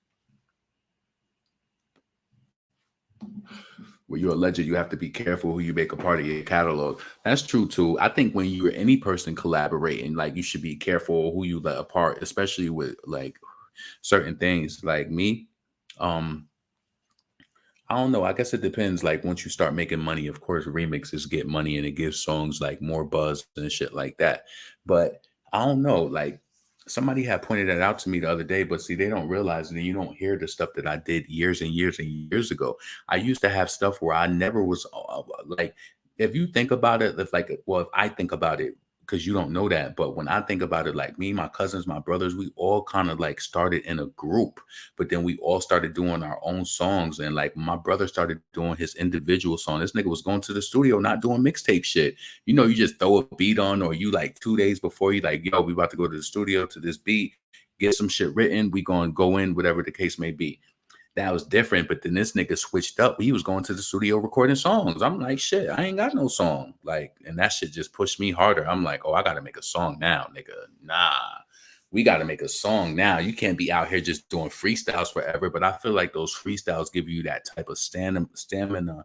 Where you're a legend, you have to be careful who you make a part of your catalog. That's true too. I think when you're any person collaborating, like you should be careful who you let apart, especially with like certain things. Like me, um, I don't know. I guess it depends. Like once you start making money, of course, remixes get money and it gives songs like more buzz and shit like that. But I don't know. Like somebody had pointed that out to me the other day, but see, they don't realize it and you don't hear the stuff that I did years and years and years ago. I used to have stuff where I never was like, if you think about it, if I think about it, because you don't know that, but when I think about it, like me, my cousins, my brothers, we all kind of like started in a group, but then we all started doing our own songs. And like my brother started doing his individual song. This nigga was going to the studio, not doing mixtape shit. You just throw a beat on, or you like 2 days before you like, yo, we about to go to the studio to this beat, get some shit written. We gonna go in, whatever the case may be. That was different. But then this nigga switched up. He was going to the studio recording songs. I'm like, shit, I ain't got no song. Like, and that shit just pushed me harder. I'm like, oh, I gotta make a song now, nigga. Nah. We got to make a song now. You can't be out here just doing freestyles forever. But I feel like those freestyles give you that type of stamina,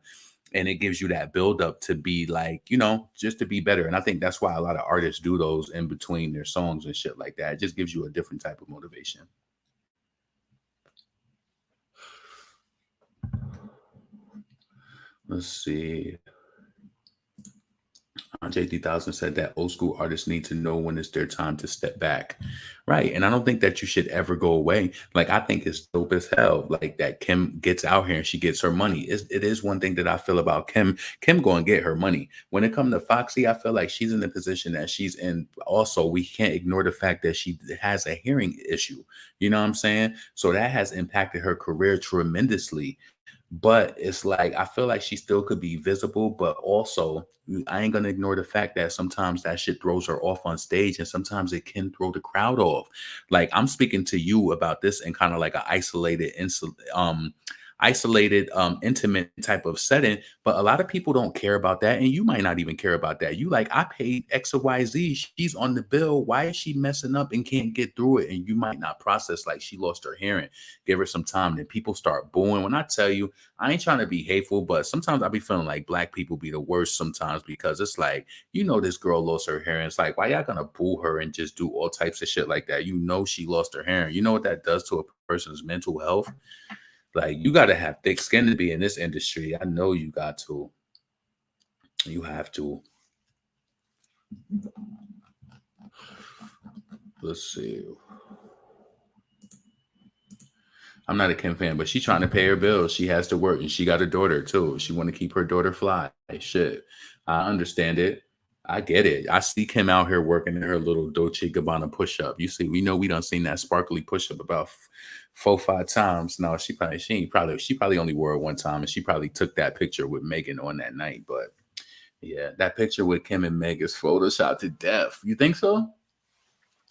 and it gives you that build up to be like, just to be better. And I think that's why a lot of artists do those in between their songs and shit like that. It just gives you a different type of motivation. Let's see. Andre 3000 said that old school artists need to know when it's their time to step back. Right. And I don't think that you should ever go away. Like, I think it's dope as hell. Like that Kim gets out here and she gets her money. It is one thing that I feel about Kim. Kim going to get her money. When it comes to Foxy, I feel like she's in the position that she's in. Also, we can't ignore the fact that she has a hearing issue. You know what I'm saying? So that has impacted her career tremendously. But it's like I feel like she still could be visible, but also I ain't gonna ignore the fact that sometimes that shit throws her off on stage, and sometimes it can throw the crowd off. Like I'm speaking to you about this in kind of like an isolated, intimate type of setting, but a lot of people don't care about that, and you might not even care about that. You like, I paid X or Y Z. She's on the bill. Why is she messing up and can't get through it? And you might not process like she lost her hearing. Give her some time. Then people start booing. When I tell you, I ain't trying to be hateful, but sometimes I be feeling like black people be the worst sometimes because it's like, this girl lost her hearing. It's like, why y'all gonna boo her and just do all types of shit like that? She lost her hearing. You know what that does to a person's mental health? Like, you got to have thick skin to be in this industry. I know you got to. You have to. Let's see. I'm not a Kim fan, but she's trying to pay her bills. She has to work, and she got a daughter too. She want to keep her daughter fly. Shit, I understand it. I get it. I see Kim out here working in her little Dolce Gabbana push-up. You see, we know we done seen that sparkly push-up about 4-5 times. No, she probably only wore it one time, and she probably took that picture with Megan on that night. But yeah, that picture with Kim and Meg is photoshopped to death. You think so?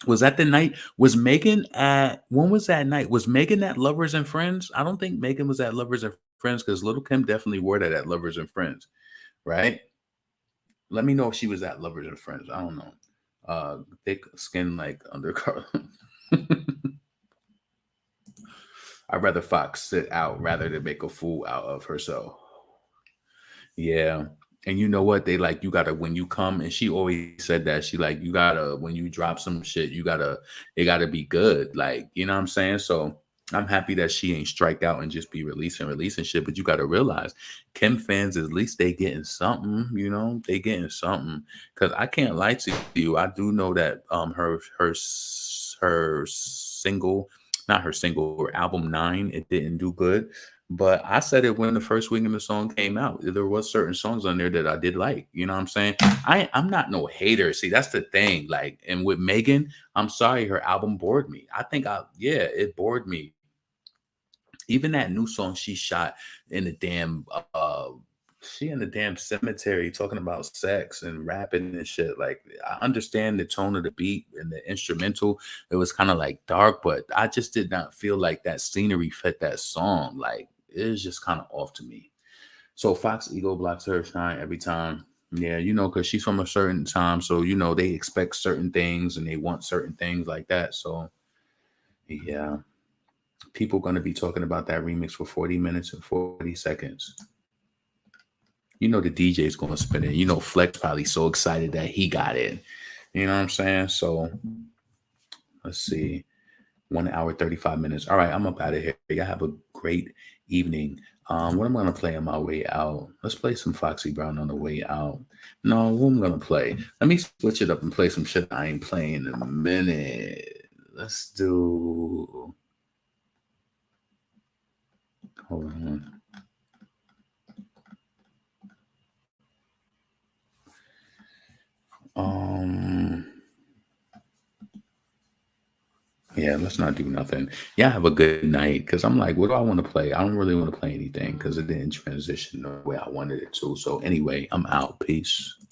Was that the night? Was Megan at when was that night? Was Megan at Lovers and Friends? I don't think Megan was at Lovers and Friends because Little Kim definitely wore that at Lovers and Friends, right? Let me know if she was at Lovers and Friends. I don't know. Thick skin like undercover. I'd rather Fox sit out rather than make a fool out of herself. Yeah. And you know what? They like, you gotta, when you come, and she always said that. She like, you gotta, when you drop some shit, it gotta be good. Like, you know what I'm saying? So I'm happy that she ain't strike out and just be releasing shit. But you gotta realize, Kim fans, at least they getting something, you know, they getting something. Cause I can't lie to you. I do know that her single, not her single, her album 9, it didn't do good. But I said it when the first week of the song came out. There was certain songs on there that I did like. You know what I'm saying? I'm not no hater. See, that's the thing. Like, and with Megan, I'm sorry, her album bored me. It bored me. Even that new song she shot in the damn she in the damn cemetery talking about sex and rapping and shit. Like, I understand the tone of the beat and the instrumental. It was kind of like dark, but I just did not feel like that scenery fit that song. Like, it was just kind of off to me. So Fox Ego blocks her shine every time. Yeah, you know, because she's from a certain time. So, you know, they expect certain things and they want certain things like that. So, yeah, people going to be talking about that remix for 40 minutes and 40 seconds. You know, the DJ's going to spin it. You know, Flex probably so excited that he got it. You know what I'm saying? So, let's see. 1 hour, 35 minutes. All right, I'm up out of here. Y'all have a great evening. What am I gonna play on my way out? Let's play some Foxy Brown on the way out. No, what am I gonna play? Let me switch it up and play some shit I ain't playing in a minute. Let's do. Hold on. Yeah, let's not do nothing. Yeah, have a good night. Because I'm like, what do I want to play? I don't really want to play anything because it didn't transition the way I wanted it to. So anyway, I'm out. Peace.